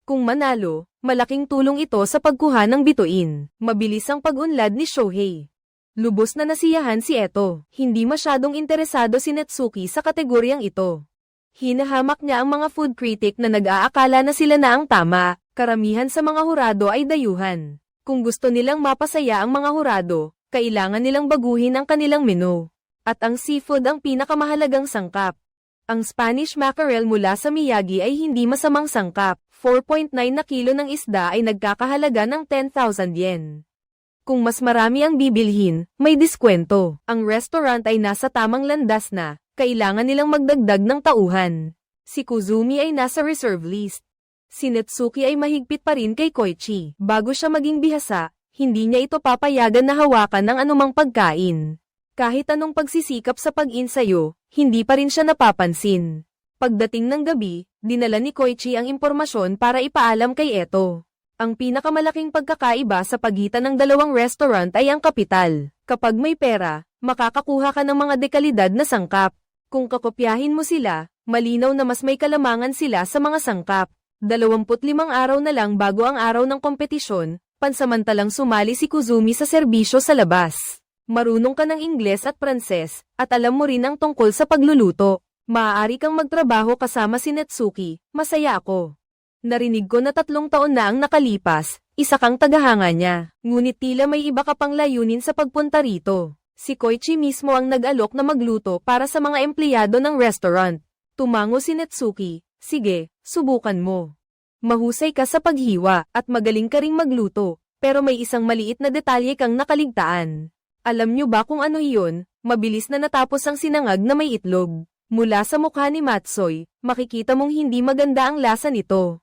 Kung manalo, malaking tulong ito sa pagkuha ng bituin. Mabilis ang pag-unlad ni Shohei. Lubos na nasiyahan si Eto. Hindi masyadong interesado si Natsuki sa kategoryang ito. Hinahamak niya ang mga food critic na nag-aakala na sila na ang tama. Karamihan sa mga hurado ay dayuhan. Kung gusto nilang mapasaya ang mga hurado, kailangan nilang baguhin ang kanilang menu. At ang seafood ang pinakamahalagang sangkap. Ang Spanish mackerel mula sa Miyagi ay hindi masamang sangkap. 4.9 na kilo ng isda ay nagkakahalaga ng 10,000 yen. Kung mas marami ang bibilhin, may diskwento. Ang restaurant ay nasa tamang landas na, kailangan nilang magdagdag ng tauhan. Si Kuzumi ay nasa reserve list. Si Netsuki ay mahigpit pa rin kay Koichi. Bago siya maging bihasa, hindi niya ito papayagan na hawakan ng anumang pagkain. Kahit anong pagsisikap sa pag-insayo, hindi pa rin siya napapansin. Pagdating ng gabi, dinala ni Koichi ang impormasyon para ipaalam kay Eto. Ang pinakamalaking pagkakaiba sa pagitan ng dalawang restaurant ay ang kapital. Kapag may pera, makakakuha ka ng mga dekalidad na sangkap. Kung kakopyahin mo sila, malinaw na mas may kalamangan sila sa mga sangkap. 25 araw na lang bago ang araw ng kompetisyon, pansamantalang sumali si Kuzumi sa serbisyo sa labas. Marunong ka ng Ingles at Pranses, at alam mo rin ang tungkol sa pagluluto. Maaari kang magtrabaho kasama si Natsuki, masaya ako. Narinig ko na 3 taon na ang nakalipas, isa kang tagahanga niya. Ngunit tila may iba ka pang layunin sa pagpunta rito. Si Koichi mismo ang nag-alok na magluto para sa mga empleyado ng restaurant. Tumango si Natsuki, sige, subukan mo. Mahusay ka sa paghiwa, at magaling ka ring magluto, pero may isang maliit na detalye kang nakaligtaan. Alam niyo ba kung ano iyon? Mabilis na natapos ang sinangag na may itlog. Mula sa mukha ni Matsoy, makikita mong hindi maganda ang lasa nito.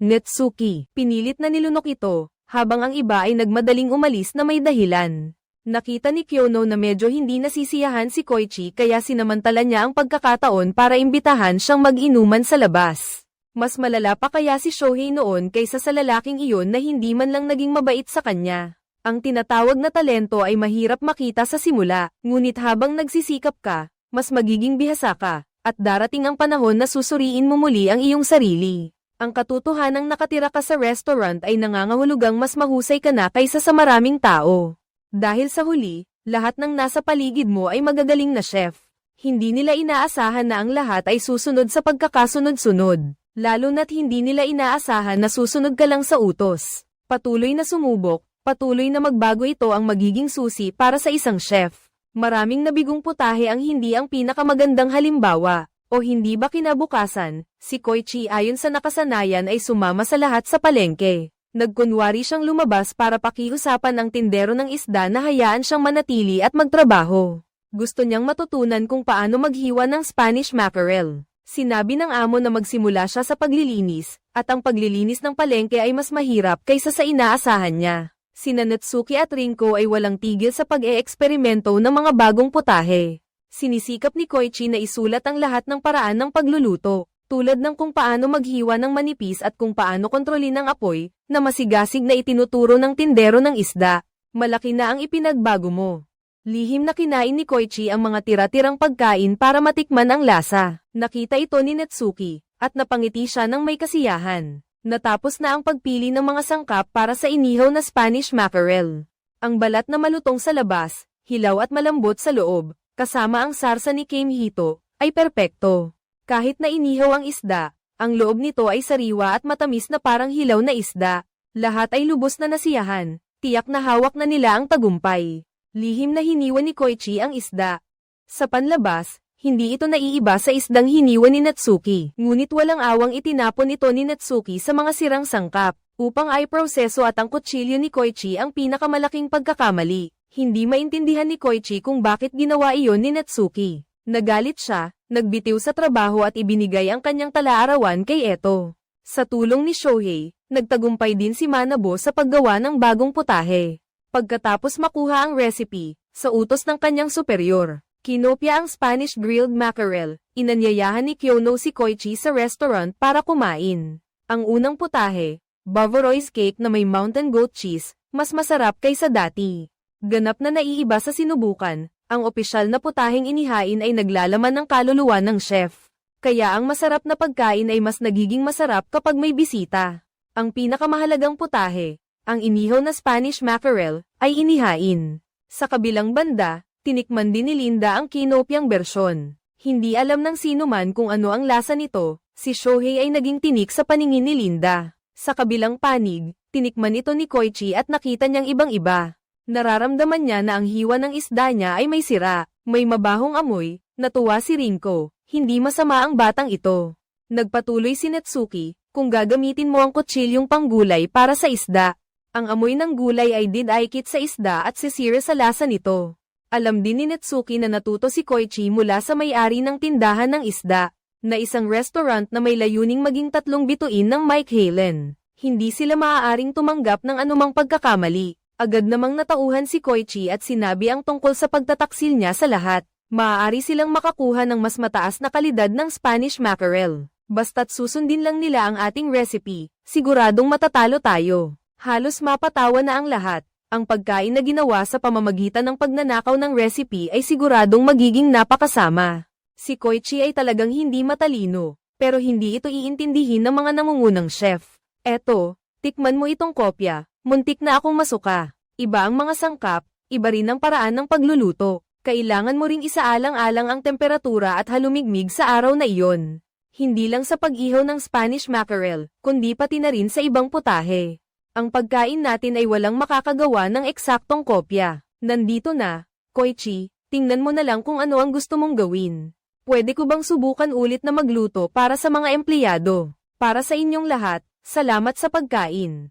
Netsuki, pinilit na nilunok ito, habang ang iba ay nagmadaling umalis na may dahilan. Nakita ni Kyono na medyo hindi nasisiyahan si Koichi kaya sinamantala niya ang pagkakataon para imbitahan siyang mag-inuman sa labas. Mas malala pa kaya si Shohei noon kaysa sa lalaking iyon na hindi man lang naging mabait sa kanya. Ang tinatawag na talento ay mahirap makita sa simula, ngunit habang nagsisikap ka, mas magiging bihasa ka, at darating ang panahon na susuriin mo muli ang iyong sarili. Ang katotohanang nakatira ka sa restaurant ay nangangahulugang mas mahusay ka na kaysa sa maraming tao. Dahil sa huli, lahat ng nasa paligid mo ay magagaling na chef. Hindi nila inaasahan na ang lahat ay susunod sa pagkakasunod-sunod, lalo na't hindi nila inaasahan na susunod ka lang sa utos. Patuloy na sumubok, patuloy na magbago ito ang magiging susi para sa isang chef. Maraming nabigong putahe ang hindi ang pinakamagandang halimbawa, o hindi ba kinabukasan, si Koichi ayon sa nakasanayan ay sumama sa lahat sa palengke. Nagkunwari siyang lumabas para pakiusapan ang tindero ng isda na hayaan siyang manatili at magtrabaho. Gusto niyang matutunan kung paano maghiwa ng Spanish mackerel. Sinabi ng amo na magsimula siya sa paglilinis, at ang paglilinis ng palengke ay mas mahirap kaysa sa inaasahan niya. Sina Natsuki at Rinko ay walang tigil sa pag-eeksperimento ng mga bagong putahe. Sinisikap ni Koichi na isulat ang lahat ng paraan ng pagluluto, tulad ng kung paano maghiwa ng manipis at kung paano kontrolin ang apoy, na masigasig na itinuturo ng tindero ng isda. Malaki na ang ipinagbago mo. Lihim na kinain ni Koichi ang mga tira-tirang pagkain para matikman ang lasa. Nakita ito ni Natsuki, at napangiti siya ng may kasiyahan. Natapos na ang pagpili ng mga sangkap para sa inihaw na Spanish mackerel. Ang balat na malutong sa labas, hilaw at malambot sa loob, kasama ang sarsa ni Keimhito, ay perpekto. Kahit na inihaw ang isda, ang loob nito ay sariwa at matamis na parang hilaw na isda. Lahat ay lubos na nasiyahan, tiyak na hawak na nila ang tagumpay. Lihim na hiniwa ni Koichi ang isda. Sa panlabas, hindi ito naiiba sa isdang hiniwa ni Natsuki. Ngunit walang awang itinapon ito ni Natsuki sa mga sirang sangkap, upang ay proseso at ang kutsilyo ni Koichi ang pinakamalaking pagkakamali. Hindi maintindihan ni Koichi kung bakit ginawa iyon ni Natsuki. Nagalit siya, nagbitiw sa trabaho at ibinigay ang kanyang talaarawan kay Eto. Sa tulong ni Shohei, nagtagumpay din si Manabo sa paggawa ng bagong putahe. Pagkatapos makuha ang recipe, sa utos ng kanyang superior, kinopya ang Spanish grilled mackerel, inanyayahan ni Kyono si Koichi sa restaurant para kumain. Ang unang putahe, Bavaroise cake na may mountain goat cheese, mas masarap kaysa dati. Ganap na naiiba sa sinubukan, ang opisyal na putaheng inihain ay naglalaman ng kaluluwa ng chef. Kaya ang masarap na pagkain ay mas nagiging masarap kapag may bisita. Ang pinakamahalagang putahe, ang inihaw na Spanish mackerel, ay inihain. Sa kabilang banda, tinikman din ni Linda ang kinopyang bersyon. Hindi alam ng sino man kung ano ang lasa nito, si Shohei ay naging tinik sa paningin ni Linda. Sa kabilang panig, tinikman ito ni Koichi at nakita niyang ibang-iba. Nararamdaman niya na ang hiwa ng isda niya ay may sira, may mabahong amoy. Natuwa si Rinko, hindi masama ang batang ito. Nagpatuloy si Natsuki, kung gagamitin mo ang kutsilyong panggulay para sa isda. Ang amoy ng gulay ay didikit sa isda at sisira sa lasa nito. Alam din ni Natsuki na natuto si Koichi mula sa may-ari ng tindahan ng isda, na isang restaurant na may layuning maging 3 bituin ng Mike Halen. Hindi sila maaaring tumanggap ng anumang pagkakamali. Agad namang natauhan si Koichi at sinabi ang tungkol sa pagtataksil niya sa lahat. Maaari silang makakuha ng mas mataas na kalidad ng Spanish mackerel. Basta't susundin lang nila ang ating recipe, siguradong matatalo tayo. Halos mapatawa na ang lahat. Ang pagkain na ginawa sa pamamagitan ng pagnanakaw ng recipe ay siguradong magiging napakasama. Si Koichi ay talagang hindi matalino, pero hindi ito iintindihin ng mga nangungunang chef. Eto, tikman mo itong kopya. Muntik na akong masuka. Iba ang mga sangkap, iba rin ang paraan ng pagluluto. Kailangan mo ring isaalang-alang ang temperatura at halumigmig sa araw na iyon. Hindi lang sa pag-ihaw ng Spanish mackerel, kundi pati na rin sa ibang putahe. Ang pagkain natin ay walang makakagawa ng eksaktong kopya. Nandito na, Koichi, tingnan mo na lang kung ano ang gusto mong gawin. Pwede ko bang subukan ulit na magluto para sa mga empleyado? Para sa inyong lahat, salamat sa pagkain.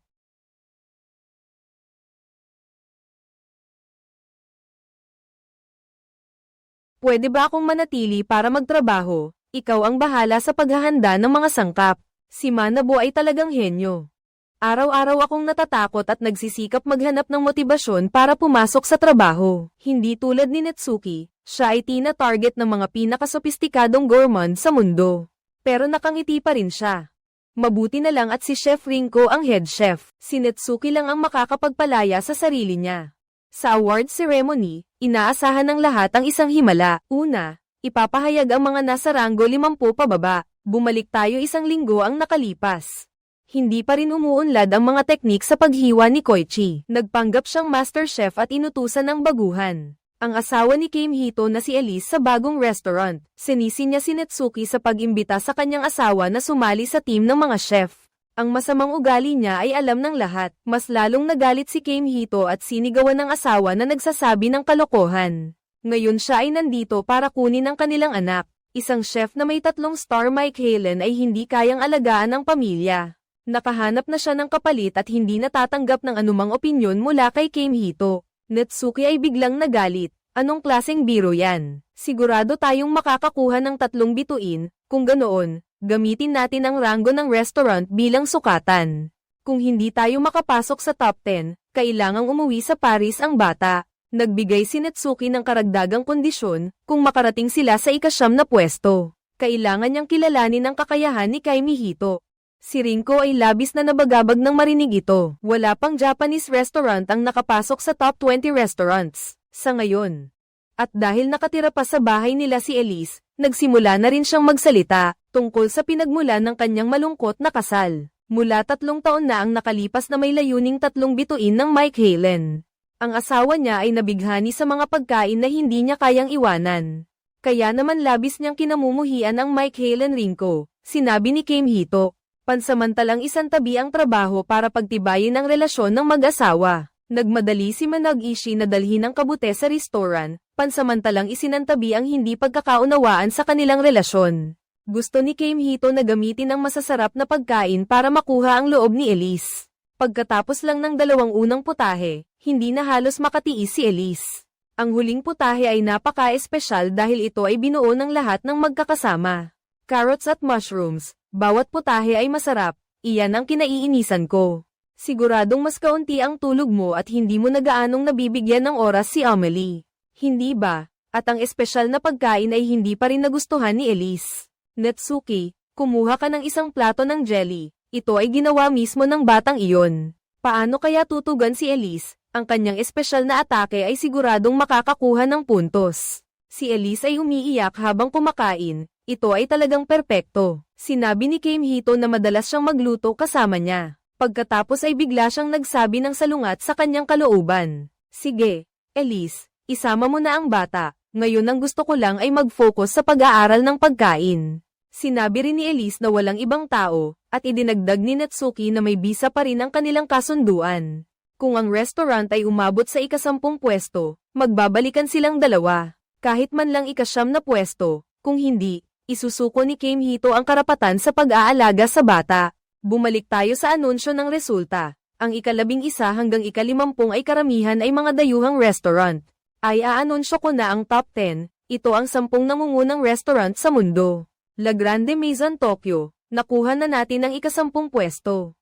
Pwede ba akong manatili para magtrabaho? Ikaw ang bahala sa paghahanda ng mga sangkap. Si Manabo ay talagang henyo. Araw-araw akong natatakot at nagsisikap maghanap ng motibasyon para pumasok sa trabaho. Hindi tulad ni Natsuki, siya ay tina-target ng mga pinakasopistikadong gourmand sa mundo. Pero nakangiti pa rin siya. Mabuti na lang at si Chef Rinko ang head chef. Si Natsuki lang ang makakapagpalaya sa sarili niya. Sa award ceremony, inaasahan ng lahat ang isang himala. Una, ipapahayag ang mga nasa ranggo 50 pababa. Bumalik tayo 1 linggo ang nakalipas. Hindi pa rin umuunlad ang mga teknik sa paghiwa ni Koichi. Nagpanggap siyang master chef at inutusan ng baguhan. Ang asawa ni Keimhito na si Elise sa bagong restaurant. Sinisi niya si Natsuki sa pag-imbita sa kanyang asawa na sumali sa team ng mga chef. Ang masamang ugali niya ay alam ng lahat. Mas lalong nagalit si Keimhito at sinigawan ng asawa na nagsasabi ng kalokohan. Ngayon siya ay nandito para kunin ang kanilang anak. Isang chef na may 3-star Mike Halen ay hindi kayang alagaan ang pamilya. Nakahanap na siya ng kapalit at hindi natatanggap ng anumang opinyon mula kay Keimhito. Natsuki ay biglang nagalit. Anong klaseng biro yan? Sigurado tayong makakakuha ng 3 bituin, kung ganoon, gamitin natin ang ranggo ng restaurant bilang sukatan. Kung hindi tayo makapasok sa top 10, kailangang umuwi sa Paris ang bata. Nagbigay si Natsuki ng karagdagang kondisyon, kung makarating sila sa ika-9 na pwesto. Kailangan niyang kilalanin ang kakayahan ni Kai Mihito. Si Rinko ay labis na nabagabag nang marinig ito. Wala pang Japanese restaurant ang nakapasok sa top 20 restaurants sa ngayon. At dahil nakatira pa sa bahay nila si Elise, nagsimula na rin siyang magsalita tungkol sa pinagmulan ng kanyang malungkot na kasal. Mula 3 taon na ang nakalipas na may layuning 3 bituin ng Mike Halen. Ang asawa niya ay nabighani sa mga pagkain na hindi niya kayang iwanan. Kaya naman labis niyang kinamumuhian ang Mike Halen Rinko, sinabi ni Kim Hito. Pansamantalang isantabi ang trabaho para pagtibayin ang relasyon ng mag-asawa. Nagmadali si Manag-ishi na dalhin ang kabute sa restaurant, pansamantalang isinantabi ang hindi pagkakaunawaan sa kanilang relasyon. Gusto ni Kim Hito na gamitin ang masasarap na pagkain para makuha ang loob ni Elise. Pagkatapos lang ng 2 unang putahe, hindi na halos makatiis si Elise. Ang huling putahe ay napaka-espesyal dahil ito ay binuo ng lahat ng magkakasama. Carrots at mushrooms, bawat putahe ay masarap, iyan ang kinaiinisan ko. Siguradong mas kaunti ang tulog mo at hindi mo na gaanong nabibigyan ng oras si Amelie. Hindi ba? At ang espesyal na pagkain ay hindi pa rin nagustuhan ni Elise. Natsuki, kumuha ka ng isang plato ng jelly. Ito ay ginawa mismo ng batang iyon. Paano kaya tutugan si Elise? Ang kanyang espesyal na atake ay siguradong makakakuha ng puntos. Si Elise ay umiiyak habang kumakain. Ito ay talagang perpekto. Sinabi ni Kim Hito na madalas siyang magluto kasama niya. Pagkatapos ay bigla siyang nagsabi ng salungat sa kanyang kalooban. Sige, Elise, isama mo na ang bata. Ngayon ang gusto ko lang ay mag-focus sa pag-aaral ng pagkain. Sinabi rin ni Elise na walang ibang tao, at idinagdag ni Natsuki na may bisa pa rin ang kanilang kasunduan. Kung ang restaurant ay umabot sa ika-10 pwesto, magbabalikan silang dalawa. Kahit man lang ika-9 na pwesto, kung hindi, isusuko ni Kim Hito ang karapatan sa pag-aalaga sa bata. Bumalik tayo sa anunsyo ng resulta. Ang ika-11 hanggang ika-50 ay karamihan ay mga dayuhang restaurant. Ay aanunsyo ko na ang top 10, ito ang 10 nangungunang restaurant sa mundo. La Grande Maison Tokyo, nakuha na natin ang ika-10 pwesto.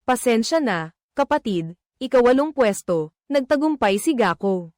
Pasensya na, kapatid, ika-8 pwesto, nagtagumpay si Gakko.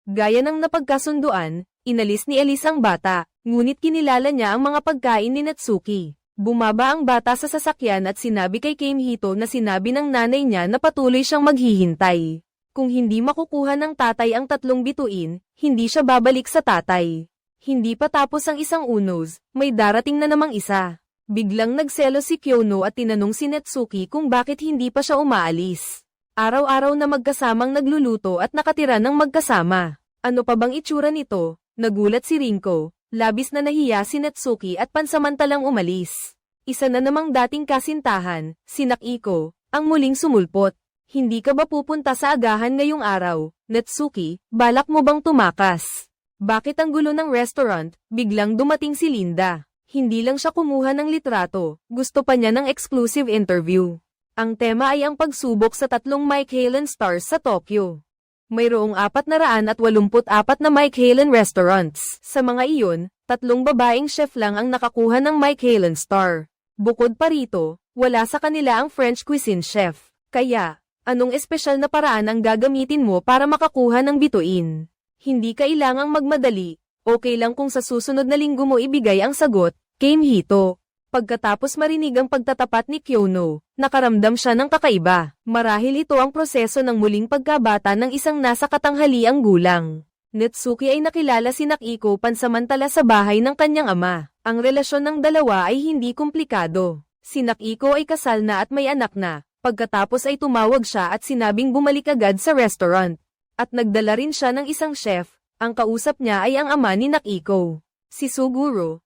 Gaya ng napagkasunduan, inalis ni Elise ang bata, ngunit kinilala niya ang mga pagkain ni Natsuki. Bumaba ang bata sa sasakyan at sinabi kay Kim Hito na sinabi ng nanay niya na patuloy siyang maghihintay. Kung hindi makukuha ng tatay ang 3 bituin, hindi siya babalik sa tatay. Hindi pa tapos ang isang unos, may darating na namang isa. Biglang nagselo si Kyono at tinanong si Natsuki kung bakit hindi pa siya umaalis. Araw-araw na magkasamang nagluluto at nakatira ng magkasama. Ano pa bang itsura nito? Nagulat si Rinko, labis na nahiya si Natsuki at pansamantalang umalis. Isa na namang dating kasintahan, si Nakiko, ang muling sumulpot. Hindi ka ba pupunta sa agahan ngayong araw, Natsuki? Balak mo bang tumakas? Bakit ang gulo ng restaurant? Biglang dumating si Linda. Hindi lang siya kumuha ng litrato, gusto pa niya ng exclusive interview. Ang tema ay ang pagsubok sa 3 Mike Halen stars sa Tokyo. Mayroong 484 na Mike Halen restaurants. Sa mga iyon, 3 babaeng chef lang ang nakakuha ng Mike Halen star. Bukod pa rito, wala sa kanila ang French cuisine chef. Kaya, anong espesyal na paraan ang gagamitin mo para makakuha ng bituin? Hindi kailangang magmadali, okay lang kung sa susunod na linggo mo ibigay ang sagot, Kim Hito. Pagkatapos marinig ang pagtatapat ni Kyono, nakaramdam siya ng kakaiba. Marahil ito ang proseso ng muling pagkabata ng isang nasa katanghaliang gulang. Natsuki ay nakilala si Nakiko pansamantala sa bahay ng kanyang ama. Ang relasyon ng dalawa ay hindi komplikado. Si Nakiko ay kasal na at may anak na. Pagkatapos ay tumawag siya at sinabing bumalik agad sa restaurant. At nagdala rin siya ng isang chef. Ang kausap niya ay ang ama ni Nakiko. Si Suguro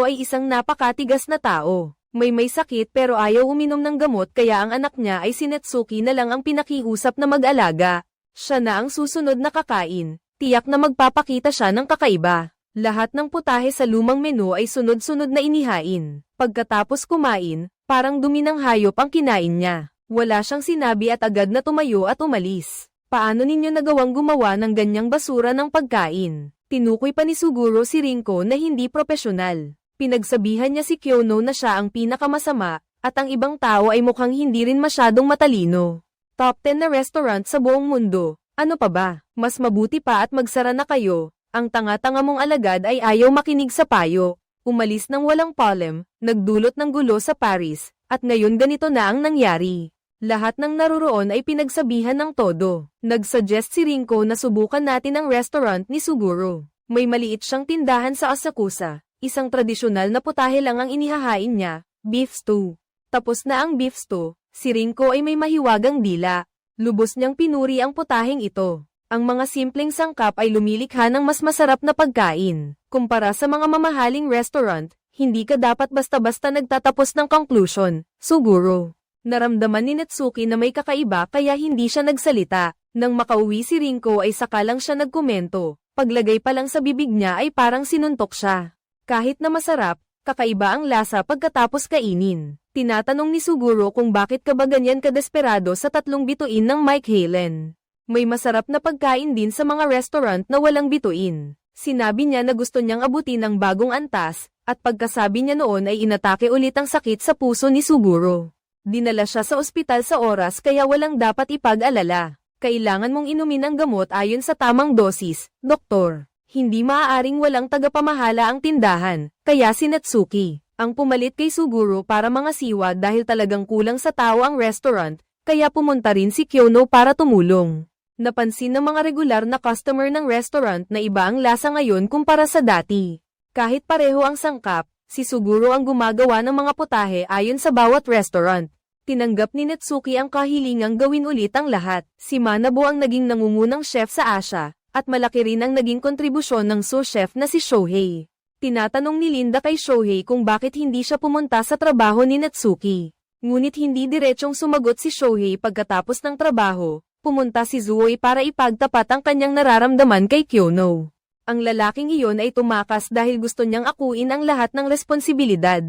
ay isang napakatigas na tao. May sakit pero ayaw uminom ng gamot kaya ang anak niya ay si Natsuki na lang ang pinakiusap na mag-alaga. Siya na ang susunod na kakain. Tiyak na magpapakita siya ng kakaiba. Lahat ng putahe sa lumang menu ay sunod-sunod na inihain. Pagkatapos kumain, parang dumi ng hayop ang kinain niya. Wala siyang sinabi at agad na tumayo at umalis. Paano ninyo nagawang gumawa ng ganyang basura ng pagkain? Tinukoy pa ni Suguro si Rinko na hindi propesyonal. Pinagsabihan niya si Kyono na siya ang pinakamasama, at ang ibang tao ay mukhang hindi rin masyadong matalino. Top 10 na restaurant sa buong mundo. Ano pa ba? Mas mabuti pa at magsara na kayo. Ang tanga-tanga mong alagad ay ayaw makinig sa payo. Umalis ng walang palem, nagdulot ng gulo sa Paris, at ngayon ganito na ang nangyari. Lahat ng naroroon ay pinagsabihan ng todo. Nagsuggest si Rinko na subukan natin ang restaurant ni Suguro. May maliit siyang tindahan sa Asakusa. Isang tradisyonal na putahe lang ang inihahain niya, beef stew. Tapos na ang beef stew, si Rinko ay may mahiwagang dila. Lubos niyang pinuri ang putaheng ito. Ang mga simpleng sangkap ay lumilikha ng mas masarap na pagkain. Kumpara sa mga mamahaling restaurant, hindi ka dapat basta-basta nagtatapos ng conclusion, Suguro. Naramdaman ni Natsuki na may kakaiba kaya hindi siya nagsalita. Nang makauwi si Rinko ay saka lang siya nagkomento. Paglagay pa lang sa bibig niya ay parang sinuntok siya. Kahit na masarap, kakaiba ang lasa pagkatapos kainin. Tinatanong ni Suguro kung bakit ka ba ganyan kadesperado sa 3 bituin ng Mike Halen. May masarap na pagkain din sa mga restaurant na walang bituin. Sinabi niya na gusto niyang abutin ang bagong antas, at pagkasabi niya noon ay inatake ulit ang sakit sa puso ni Suguro. Dinala siya sa ospital sa oras kaya walang dapat ipag-alala. Kailangan mong inumin ang gamot ayon sa tamang dosis, doktor. Hindi maaaring walang tagapamahala ang tindahan, kaya si Natsuki ang pumalit kay Suguro para mga siwa dahil talagang kulang sa tao ang restaurant, kaya pumunta rin si Kyono para tumulong. Napansin ng mga regular na customer ng restaurant na iba ang lasa ngayon kumpara sa dati. Kahit pareho ang sangkap, si Suguro ang gumagawa ng mga putahe ayon sa bawat restaurant. Tinanggap ni Natsuki ang kahilingang gawin ulit ang lahat. Si Manabu ang naging nangungunang chef sa Asia, at malaki rin ang naging kontribusyon ng sous chef na si Shohei. Tinatanong ni Linda kay Shohei kung bakit hindi siya pumunta sa trabaho ni Natsuki. Ngunit hindi diretsong sumagot si Shohei pagkatapos ng trabaho. Pumunta si Zuoi para ipagtapat ang kanyang nararamdaman kay Kyono. Ang lalaking iyon ay tumakas dahil gusto niyang akuin ang lahat ng responsibilidad.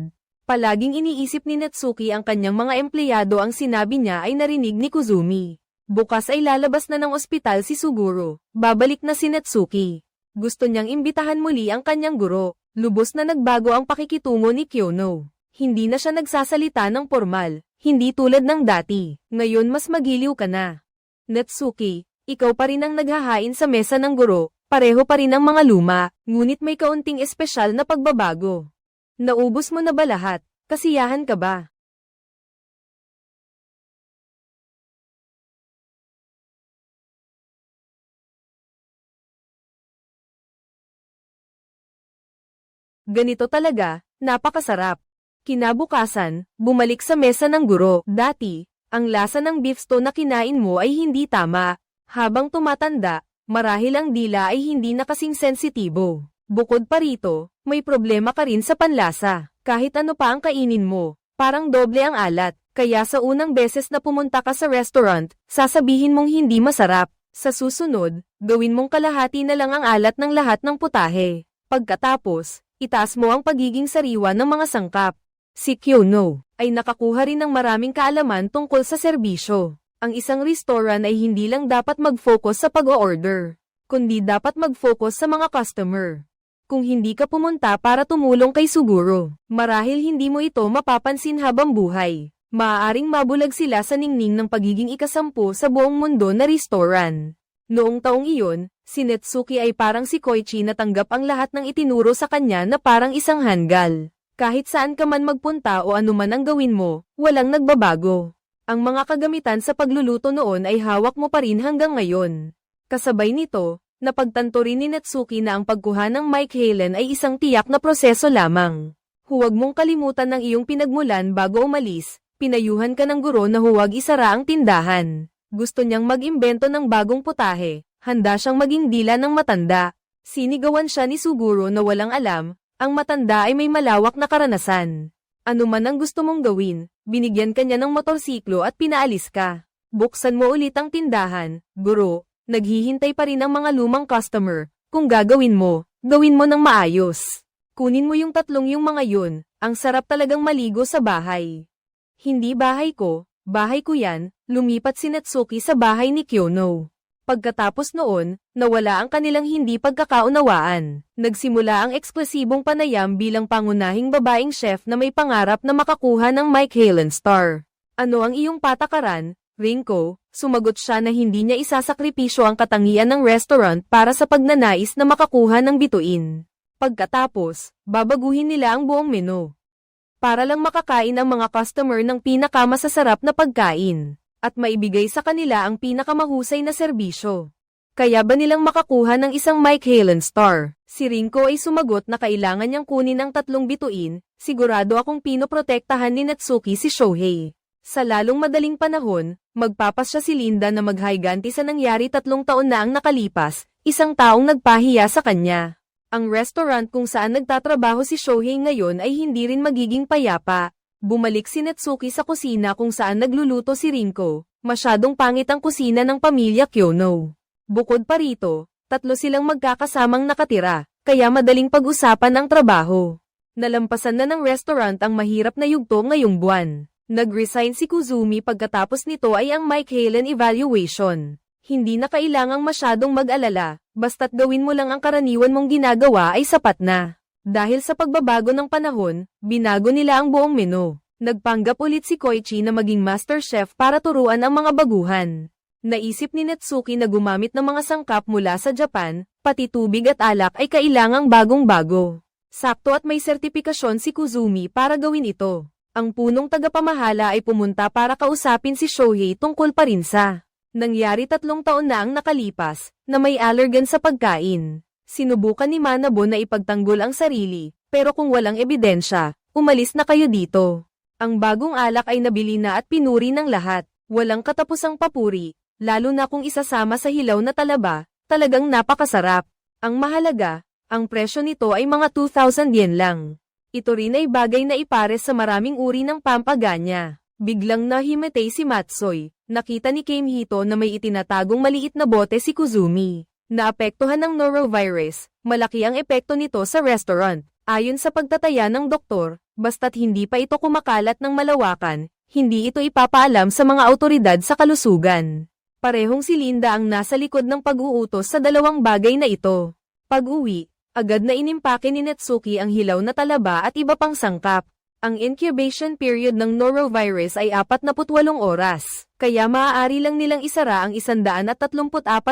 Palaging iniisip ni Natsuki ang kanyang mga empleyado ang sinabi niya ay narinig ni Kuzumi. Bukas ay lalabas na ng ospital si Suguro. Babalik na si Natsuki. Gusto niyang imbitahan muli ang kanyang guro. Lubos na nagbago ang pakikitungo ni Kyono. Hindi na siya nagsasalita ng formal, hindi tulad ng dati. Ngayon mas magiliw ka na. Natsuki, ikaw pa rin ang naghahain sa mesa ng guro, pareho pa rin ang mga luma, ngunit may kaunting espesyal na pagbabago. Naubos mo na ba lahat? Kasiyahan ka ba? Ganito talaga, napakasarap. Kinabukasan, bumalik sa mesa ng guro. Dati, ang lasa ng beef stew na kinain mo ay hindi tama. Habang tumatanda, marahil ang dila ay hindi na kasing sensitibo. Bukod pa rito, may problema ka rin sa panlasa. Kahit ano pa ang kainin mo, parang doble ang alat. Kaya sa unang beses na pumunta ka sa restaurant, sasabihin mong hindi masarap. Sa susunod, gawin mong kalahati na lang ang alat ng lahat ng putahe. Pagkatapos, itaas mo ang pagiging sariwa ng mga sangkap. Si Kyono ay nakakuha rin ng maraming kaalaman tungkol sa serbisyo. Ang isang restaurant ay hindi lang dapat mag-focus sa pag-o-order, kundi dapat mag-focus sa mga customer. Kung hindi ka pumunta para tumulong kay Suguro, marahil hindi mo ito mapapansin habang buhay. Maaaring mabulag sila sa ningning ng pagiging ikasampu sa buong mundo na restaurant. Noong taong iyon, si Natsuki ay parang si Koichi na tanggap ang lahat ng itinuro sa kanya na parang isang hanggal. Kahit saan ka man magpunta o anuman ang gawin mo, walang nagbabago. Ang mga kagamitan sa pagluluto noon ay hawak mo pa rin hanggang ngayon. Kasabay nito, napagtanto rin ni Natsuki na ang pagkuha ng Mike Halen ay isang tiyak na proseso lamang. Huwag mong kalimutan ng iyong pinagmulan bago umalis. Pinayuhan ka ng guro na huwag isara ang tindahan. Gusto niyang mag-imbento ng bagong putahe, handa siyang maging dila ng matanda. Sinigawan siya ni Suguro na walang alam, ang matanda ay may malawak na karanasan. Ano man ang gusto mong gawin, binigyan ka niya ng motorsiklo at pinaalis ka. Buksan mo ulit ang tindahan, guro, naghihintay pa rin ang mga lumang customer. Kung gagawin mo, gawin mo ng maayos. Kunin mo yung yung mga yun, ang sarap talagang maligo sa bahay. Hindi bahay ko yan, lumipat si Natsuki sa bahay ni Kyono. Pagkatapos noon, nawala ang kanilang hindi pagkakaunawaan. Nagsimula ang eksklusibong panayam bilang pangunahing babaeng chef na may pangarap na makakuha ng Mike Halen Star. Ano ang iyong patakaran, Rinko? Sumagot siya na hindi niya isasakripisyo ang katangian ng restaurant para sa pagnanais na makakuha ng bituin. Pagkatapos, babaguhin nila ang buong menu. Para lang makakain ang mga customer ng pinakamasasarap na pagkain, at maibigay sa kanila ang pinakamahusay na serbisyo. Kaya ba nilang makakuha ng isang Mike Halen Star? Si Rinko ay sumagot na kailangan niyang kunin ang 3 bituin, sigurado akong pinoprotektahan ni Natsuki si Shohei. Sa lalong madaling panahon, magpapasya si Linda na maghiganti sa nangyari 3 taon na ang nakalipas, isang taong nagpahiya sa kanya. Ang restaurant kung saan nagtatrabaho si Shohei ngayon ay hindi rin magiging payapa. Bumalik si Natsuki sa kusina kung saan nagluluto si Rinko. Masyadong pangit ang kusina ng pamilya Kyono. Bukod pa rito, 3 silang magkakasamang nakatira, kaya madaling pag-usapan ang trabaho. Nalampasan na ng restaurant ang mahirap na yugto ngayong buwan. Nag-resign si Kuzumi pagkatapos nito ay ang Mike Halen evaluation. Hindi na kailangang masyadong mag-alala, basta't gawin mo lang ang karaniwan mong ginagawa ay sapat na. Dahil sa pagbabago ng panahon, binago nila ang buong menu. Nagpanggap ulit si Koichi na maging master chef para turuan ang mga baguhan. Naisip ni Natsuki na gumamit ng mga sangkap mula sa Japan, pati tubig at alak ay kailangang bagong-bago. Sakto at may sertipikasyon si Kuzumi para gawin ito. Ang punong tagapamahala ay pumunta para kausapin si Shohei tungkol pa rin sa nangyari 3 taon na ang nakalipas, na may allergen sa pagkain. Sinubukan ni Manabo na ipagtanggol ang sarili, pero kung walang ebidensya, umalis na kayo dito. Ang bagong alak ay nabili na at pinuri ng lahat, walang katapusang papuri, lalo na kung isasama sa hilaw na talaba, talagang napakasarap. Ang mahalaga, ang presyo nito ay mga 2,000 yen lang. Ito rin ay bagay na ipares sa maraming uri ng pampaganya. Biglang nahimatay si Matsoy, nakita ni Keimhito na may itinatagong maliit na bote si Kuzumi. Naapektuhan ng norovirus, malaki ang epekto nito sa restaurant. Ayon sa pagtataya ng doktor, basta't hindi pa ito kumakalat ng malawakan, hindi ito ipapaalam sa mga awtoridad sa kalusugan. Parehong si Linda ang nasa likod ng pag-uutos sa 2 bagay na ito. Pag-uwi, agad na inimpake ni Natsuki ang hilaw na talaba at iba pang sangkap. Ang incubation period ng norovirus ay 48 oras, kaya maaari lang nilang isara ang 134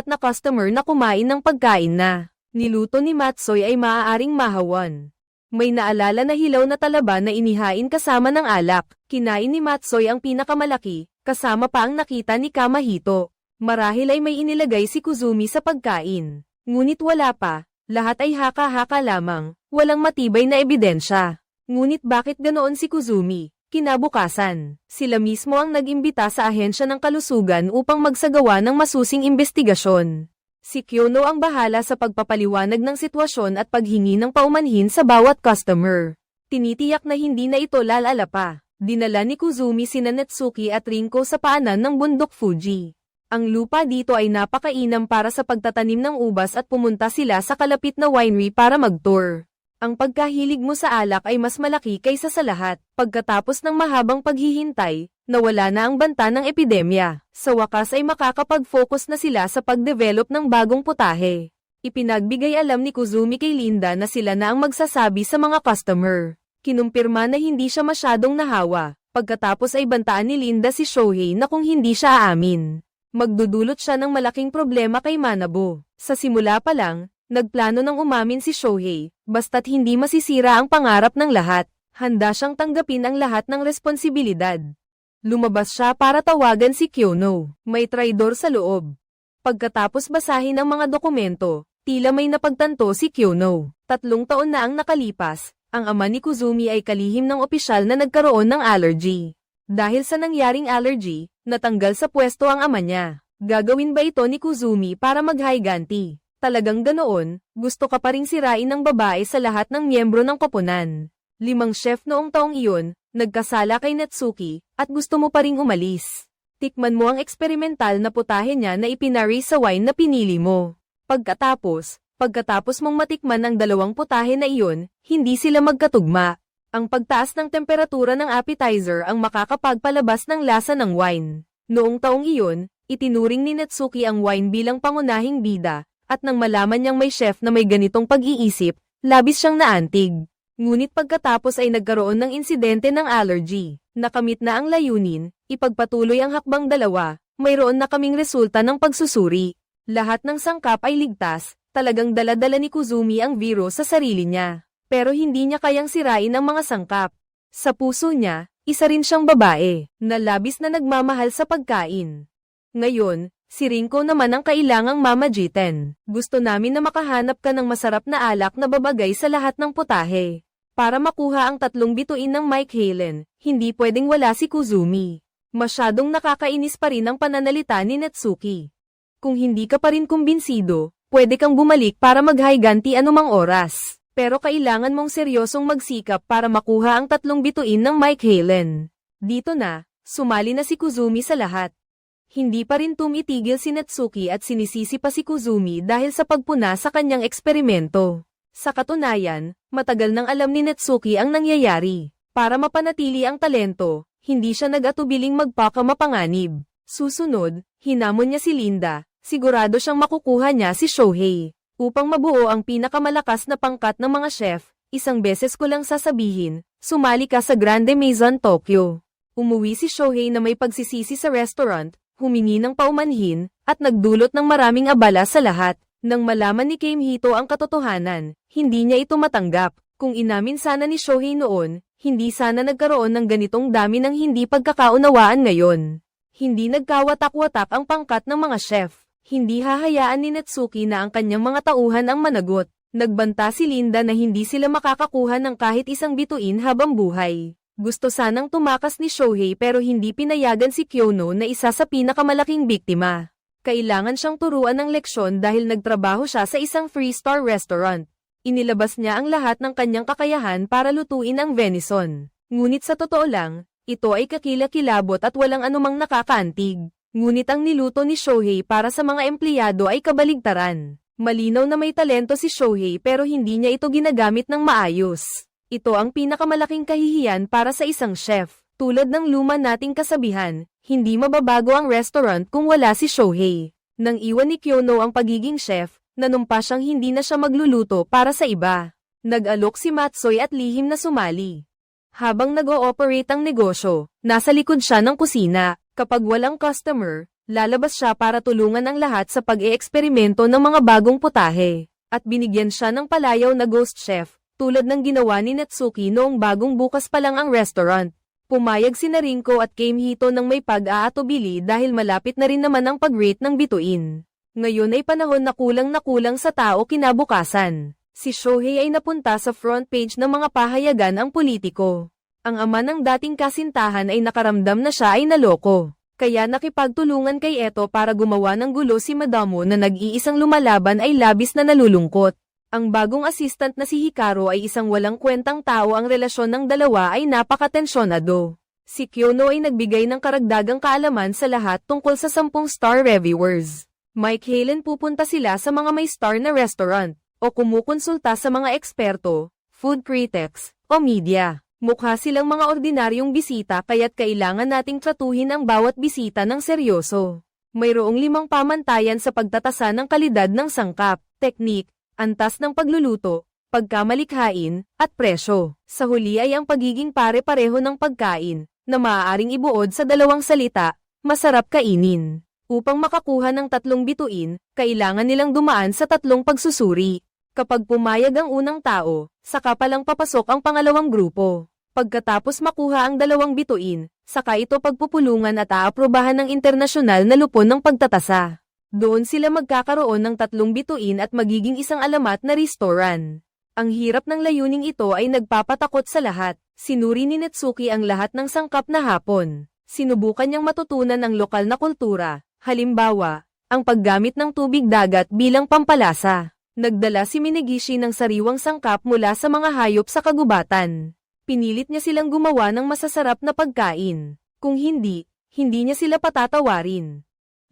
na customer na kumain ng pagkain na niluto ni Matsoy ay maaaring mahawan. May naalala na hilaw na talaba na inihain kasama ng alak, kinain ni Matsoy ang pinakamalaki, kasama pa ang nakita ni Kamahito. Marahil ay may inilagay si Kuzumi sa pagkain. Ngunit wala pa, lahat ay haka-haka lamang, walang matibay na ebidensya. Ngunit bakit ganoon si Kuzumi? Kinabukasan, sila mismo ang nag-imbita sa ahensya ng kalusugan upang magsagawa ng masusing investigasyon. Si Kyono ang bahala sa pagpapaliwanag ng sitwasyon at paghingi ng paumanhin sa bawat customer. Tinitiyak na hindi na ito lalala pa. Dinala ni Kuzumi sina Natsuki at Rinko sa paanan ng bundok Fuji. Ang lupa dito ay napakainam para sa pagtatanim ng ubas at pumunta sila sa kalapit na winery para mag-tour. Ang pagkahilig mo sa alak ay mas malaki kaysa sa lahat. Pagkatapos ng mahabang paghihintay, nawala na ang banta ng epidemya. Sa wakas ay makakapag-focus na sila sa pag-develop ng bagong putahe. Ipinagbigay alam ni Kuzumi kay Linda na sila na ang magsasabi sa mga customer. Kinumpirma na hindi siya masyadong nahawa. Pagkatapos ay bantaan ni Linda si Shohei na kung hindi siya aamin, magdudulot siya ng malaking problema kay Manabo. Sa simula pa lang, nagplano ng umamin si Shohei, basta't hindi masisira ang pangarap ng lahat. Handa siyang tanggapin ang lahat ng responsibilidad. Lumabas siya para tawagan si Kyono. May traidor sa loob. Pagkatapos basahin ang mga dokumento, tila may napagtanto si Kyono. 3 taon na ang nakalipas, ang ama ni Kuzumi ay kalihim ng opisyal na nagkaroon ng allergy. Dahil sa nangyaring allergy, natanggal sa pwesto ang ama niya. Gagawin ba ito ni Kuzumi para maghiganti? Talagang ganoon, gusto ka pa ring sirain ng babae sa lahat ng miyembro ng koponan. 5 chef noong taong iyon, nagkasala kay Natsuki, at gusto mo pa ring umalis. Tikman mo ang eksperimental na putahe niya na ipinari sa wine na pinili mo. Pagkatapos mong matikman ang 2 putahe na iyon, hindi sila magkatugma. Ang pagtaas ng temperatura ng appetizer ang makakapagpalabas ng lasa ng wine. Noong taong iyon, Itinuring ni Natsuki ang wine bilang pangunahing bida, at nang malaman niyang may chef na may ganitong pag-iisip, labis siyang naantig. Ngunit pagkatapos ay nagkaroon ng insidente ng allergy. Nakamit na ang layunin, ipagpatuloy ang hakbang dalawa, mayroon na kaming resulta ng pagsusuri. Lahat ng sangkap ay ligtas, talagang dala-dala ni Kuzumi ang virus sa sarili niya. Pero hindi niya kayang sirain ang mga sangkap. Sa puso niya, isa rin siyang babae, na labis na nagmamahal sa pagkain. Ngayon, si Rinko naman ang kailangang mamagitan. Gusto namin na makahanap ka ng masarap na alak na babagay sa lahat ng putahe. Para makuha ang 3 bituin ng Mike Halen, hindi pwedeng wala si Kuzumi. Masyadong nakakainis pa rin ang pananalita ni Natsuki. Kung hindi ka pa rin kumbinsido, pwede kang bumalik para maghiganti anumang oras. Pero kailangan mong seryosong magsikap para makuha ang 3 bituin ng Mike Halen. Dito na, sumali na si Kuzumi sa lahat. Hindi pa rin tumitigil si Natsuki at sinisisi pa si Kuzumi dahil sa pagpuna sa kanyang eksperimento. Sa katunayan, matagal nang alam ni Natsuki ang nangyayari. Para mapanatili ang talento, hindi siya nag-atubiling magpakamapanganib. Susunod, hinamon niya si Linda, sigurado siyang makukuha niya si Shohei. Upang mabuo ang pinakamalakas na pangkat ng mga chef, isang beses ko lang sasabihin, sumali ka sa Grande Maison Tokyo. Umuwi si Shohei na may pagsisisi sa restaurant, humingi ng paumanhin, at nagdulot ng maraming abala sa lahat. Nang malaman ni Keimhito ang katotohanan, hindi niya ito matanggap. Kung inamin sana ni Shohei noon, hindi sana nagkaroon ng ganitong dami ng hindi pagkakaunawaan ngayon. Hindi nagkawatak-watak ang pangkat ng mga chef. Hindi hahayaan ni Natsuki na ang kanyang mga tauhan ang managot. Nagbanta si Linda na hindi sila makakakuha ng kahit isang bituin habang buhay. Gusto sanang tumakas ni Shohei pero hindi pinayagan si Kyono na isa sa pinakamalaking biktima. Kailangan siyang turuan ng leksyon dahil nagtrabaho siya sa isang 3-star restaurant. Inilabas niya ang lahat ng kanyang kakayahan para lutuin ang venison. Ngunit sa totoo lang, ito ay kakilakilabot at walang anumang nakakaantig. Ngunit ang niluto ni Shohei para sa mga empleyado ay kabaligtaran. Malinaw na may talento si Shohei pero hindi niya ito ginagamit ng maayos. Ito ang pinakamalaking kahihiyan para sa isang chef. Tulad ng luma nating kasabihan, hindi mababago ang restaurant kung wala si Shohei. Nang iwan ni Kyono ang pagiging chef, nanumpa siyang hindi na siya magluluto para sa iba. Nag-alok si Matsoy at lihim na sumali. Habang nag-ooperate ang negosyo, nasa likod siya ng kusina. Kapag walang customer, lalabas siya para tulungan ang lahat sa pag-eeksperimento ng mga bagong putahe. At binigyan siya ng palayaw na ghost chef, tulad ng ginawa ni Natsuki noong bagong bukas pa lang ang restaurant. Pumayag si Rinko at Keimhito ng may pag-aatubili dahil malapit na rin naman ang pag-rate ng bituin. Ngayon ay panahon na kulang sa tao kinabukasan. Si Shohei ay napunta sa front page ng mga pahayagan ang politiko. Ang ama ng dating kasintahan ay nakaramdam na siya ay naloko. Kaya nakipagtulungan kay Eto para gumawa ng gulo si Madamo na nag-iisang lumalaban ay labis na nalulungkot. Ang bagong assistant na si Hikaru ay isang walang kwentang tao, ang relasyon ng dalawa ay napakatensyonado. Si Kyono ay nagbigay ng karagdagang kaalaman sa lahat tungkol sa 10-star reviewers. Mike Halen pupunta sila sa mga may star na restaurant, o kumukonsulta sa mga eksperto, food critics, o media. Mukha silang mga ordinaryong bisita kaya't kailangan nating tratuhin ang bawat bisita ng seryoso. Mayroong 5 pamantayan sa pagtatasa ng kalidad ng sangkap, teknik, antas ng pagluluto, pagkamalikhain, at presyo. Sa huli ay ang pagiging pare-pareho ng pagkain, na maaaring ibuod sa 2 salita, masarap kainin. Upang makakuha ng 3 bituin, kailangan nilang dumaan sa 3 pagsusuri. Kapag pumayag ang unang tao, saka palang papasok ang pangalawang grupo. Pagkatapos makuha ang 2 bituin, saka ito pagpupulungan at aaprubahan ng internasyonal na lupon ng pagtatasa. Doon sila magkakaroon ng 3 bituin at magiging isang alamat na restaurant. Ang hirap ng layuning ito ay nagpapatakot sa lahat. Sinuri ni Natsuki ang lahat ng sangkap na hapon. Sinubukan niyang matutunan ang lokal na kultura, halimbawa, ang paggamit ng tubig dagat bilang pampalasa. Nagdala si Minegishi ng sariwang sangkap mula sa mga hayop sa kagubatan. Pinilit niya silang gumawa ng masasarap na pagkain. Kung hindi, hindi niya sila patatawarin.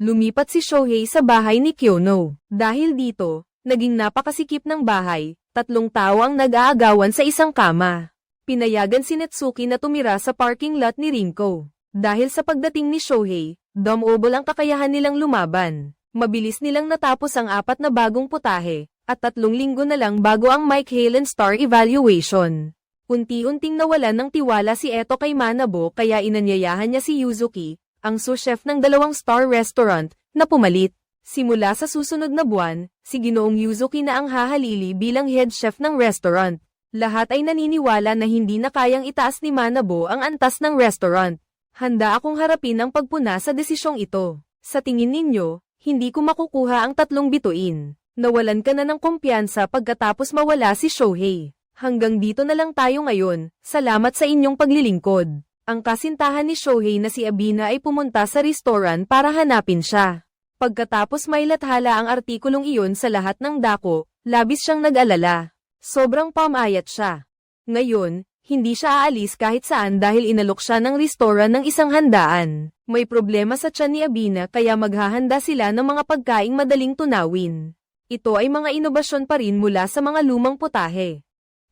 Lumipat si Shohei sa bahay ni Kyono. Dahil dito, naging napakasikip ng bahay, 3 tao ang nag-aagawan sa isang kama. Pinayagan si Natsuki na tumira sa parking lot ni Rinko. Dahil sa pagdating ni Shohei, Dumobol ang kakayahan nilang lumaban. Mabilis nilang natapos ang 4 na bagong putahe, at 3 linggo na lang bago ang Mike Halen Star Evaluation. Unti-unting nawalan ng tiwala si Eto kay Manabo kaya inanyayahan niya si Yuzuki, ang sous chef ng 2-star restaurant, na pumalit. Simula sa susunod na buwan, si Ginoong Yuzuki na ang hahalili bilang head chef ng restaurant. Lahat ay naniniwala na hindi na kayang itaas ni Manabo ang antas ng restaurant. Handa akong harapin ang pagpuna sa desisyong ito. Sa tingin ninyo, hindi ko makukuha ang 3 bituin. Nawalan ka na ng kumpiyansa pagkatapos mawala si Shohei. Hanggang dito na lang tayo ngayon, salamat sa inyong paglilingkod. Ang kasintahan ni Shohei na si Abina ay pumunta sa restaurant para hanapin siya. Pagkatapos may lathala ang artikulong iyon sa lahat ng dako, labis siyang nag-alala. Sobrang pamayat siya. Ngayon, hindi siya aalis kahit saan dahil inalok siya ng restaurant ng isang handaan. May problema sa tiyan ni Abina kaya maghahanda sila ng mga pagkaing madaling tunawin. Ito ay mga inobasyon pa rin mula sa mga lumang putahe.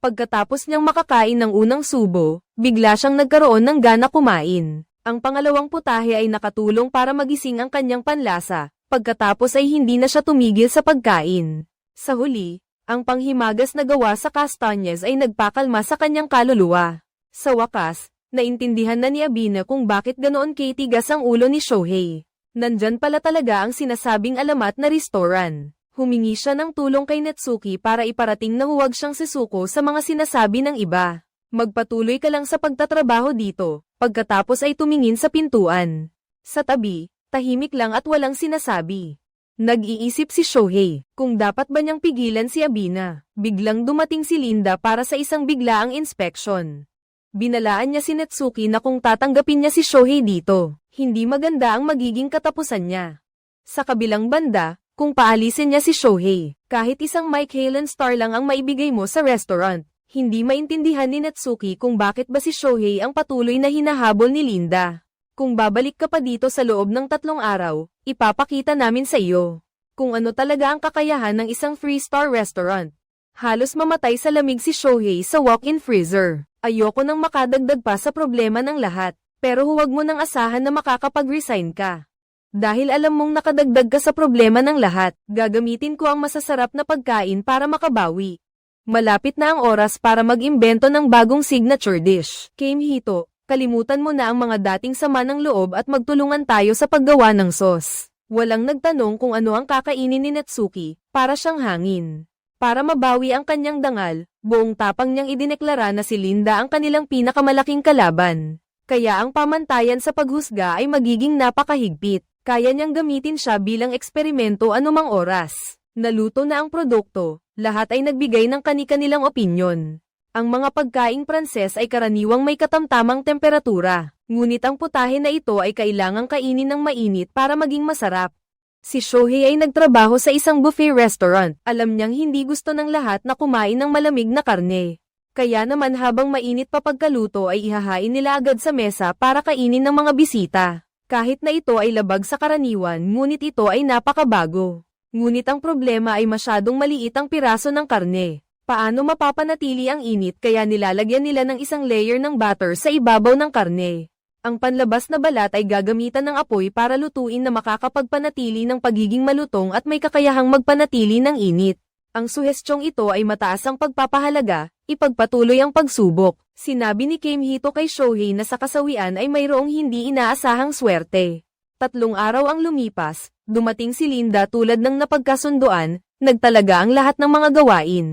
Pagkatapos niyang makakain ng unang subo, bigla siyang nagkaroon ng gana kumain. Ang pangalawang putahe ay nakatulong para magising ang kanyang panlasa, pagkatapos ay hindi na siya tumigil sa pagkain. Sa huli, ang panghimagas na gawa sa kastanyes ay nagpakalma sa kanyang kaluluwa. Sa wakas, naintindihan na ni Abina kung bakit ganoon kitigas ang ulo ni Shohei. Nandyan pala talaga ang sinasabing alamat na restaurant. Humingi siya ng tulong kay Netsuki para iparating na huwag siyang sisuko sa mga sinasabi ng iba. Magpatuloy ka lang sa pagtatrabaho dito, pagkatapos ay tumingin sa pintuan. Sa tabi, tahimik lang at walang sinasabi. Nag-iisip si Shohei, kung dapat ba niyang pigilan si Abina. Biglang dumating si Linda para sa isang biglaang inspection. Binalaan niya si Netsuki na kung tatanggapin niya si Shohei dito, hindi maganda ang magiging katapusan niya. Sa kabilang banda, kung paalisin niya si Shohei, kahit isang Mike Halen Star lang ang maibigay mo sa restaurant, hindi maintindihan ni Netsuki kung bakit ba si Shohei ang patuloy na hinahabol ni Linda. Kung babalik ka pa dito sa loob ng 3 araw, ipapakita namin sa iyo kung ano talaga ang kakayahan ng isang 3-star restaurant. Halos mamatay sa lamig si Shohei sa walk-in freezer. Ayoko nang makadagdag pa sa problema ng lahat, pero huwag mo nang asahan na makakapag-resign ka. Dahil alam mong nakadagdag ka sa problema ng lahat, gagamitin ko ang masasarap na pagkain para makabawi. Malapit na ang oras para mag-imbento ng bagong signature dish. Keimhito, kalimutan mo na ang mga dating sama ng loob at magtulungan tayo sa paggawa ng sauce. Walang nagtanong kung ano ang kakainin ni Netsuki, para siyang hangin. Para mabawi ang kanyang dangal, buong tapang niyang idineklara na si Linda ang kanilang pinakamalaking kalaban. Kaya ang pamantayan sa paghusga ay magiging napakahigpit. Kaya niyang gamitin siya bilang eksperimento anumang oras. Naluto na ang produkto, lahat ay nagbigay ng kani-kanilang opinyon. Ang mga pagkaing Pranses ay karaniwang may katamtamang temperatura, ngunit ang putahe na ito ay kailangang kainin ng mainit para maging masarap. Si Shohei ay nagtrabaho sa isang buffet restaurant, alam niyang hindi gusto ng lahat na kumain ng malamig na karne. Kaya naman habang mainit pa pagkaluto ay ihahain nila agad sa mesa para kainin ng mga bisita. Kahit na ito ay labag sa karaniwan ngunit ito ay napakabago. Ngunit ang problema ay masyadong maliit ang piraso ng karne. Paano mapapanatili ang init kaya nilalagyan nila ng isang layer ng butter sa ibabaw ng karne. Ang panlabas na balat ay gagamitan ng apoy para lutuin na makakapagpanatili ng pagiging malutong at may kakayahang magpanatili ng init. Ang suhestyong ito ay mataas ang pagpapahalaga, ipagpatuloy ang pagsubok. Sinabi ni Keimhito kay Shohei na sa kasawian ay mayroong hindi inaasahang swerte. 3 araw ang lumipas, dumating si Linda tulad ng napagkasunduan, nagtalaga ang lahat ng mga gawain.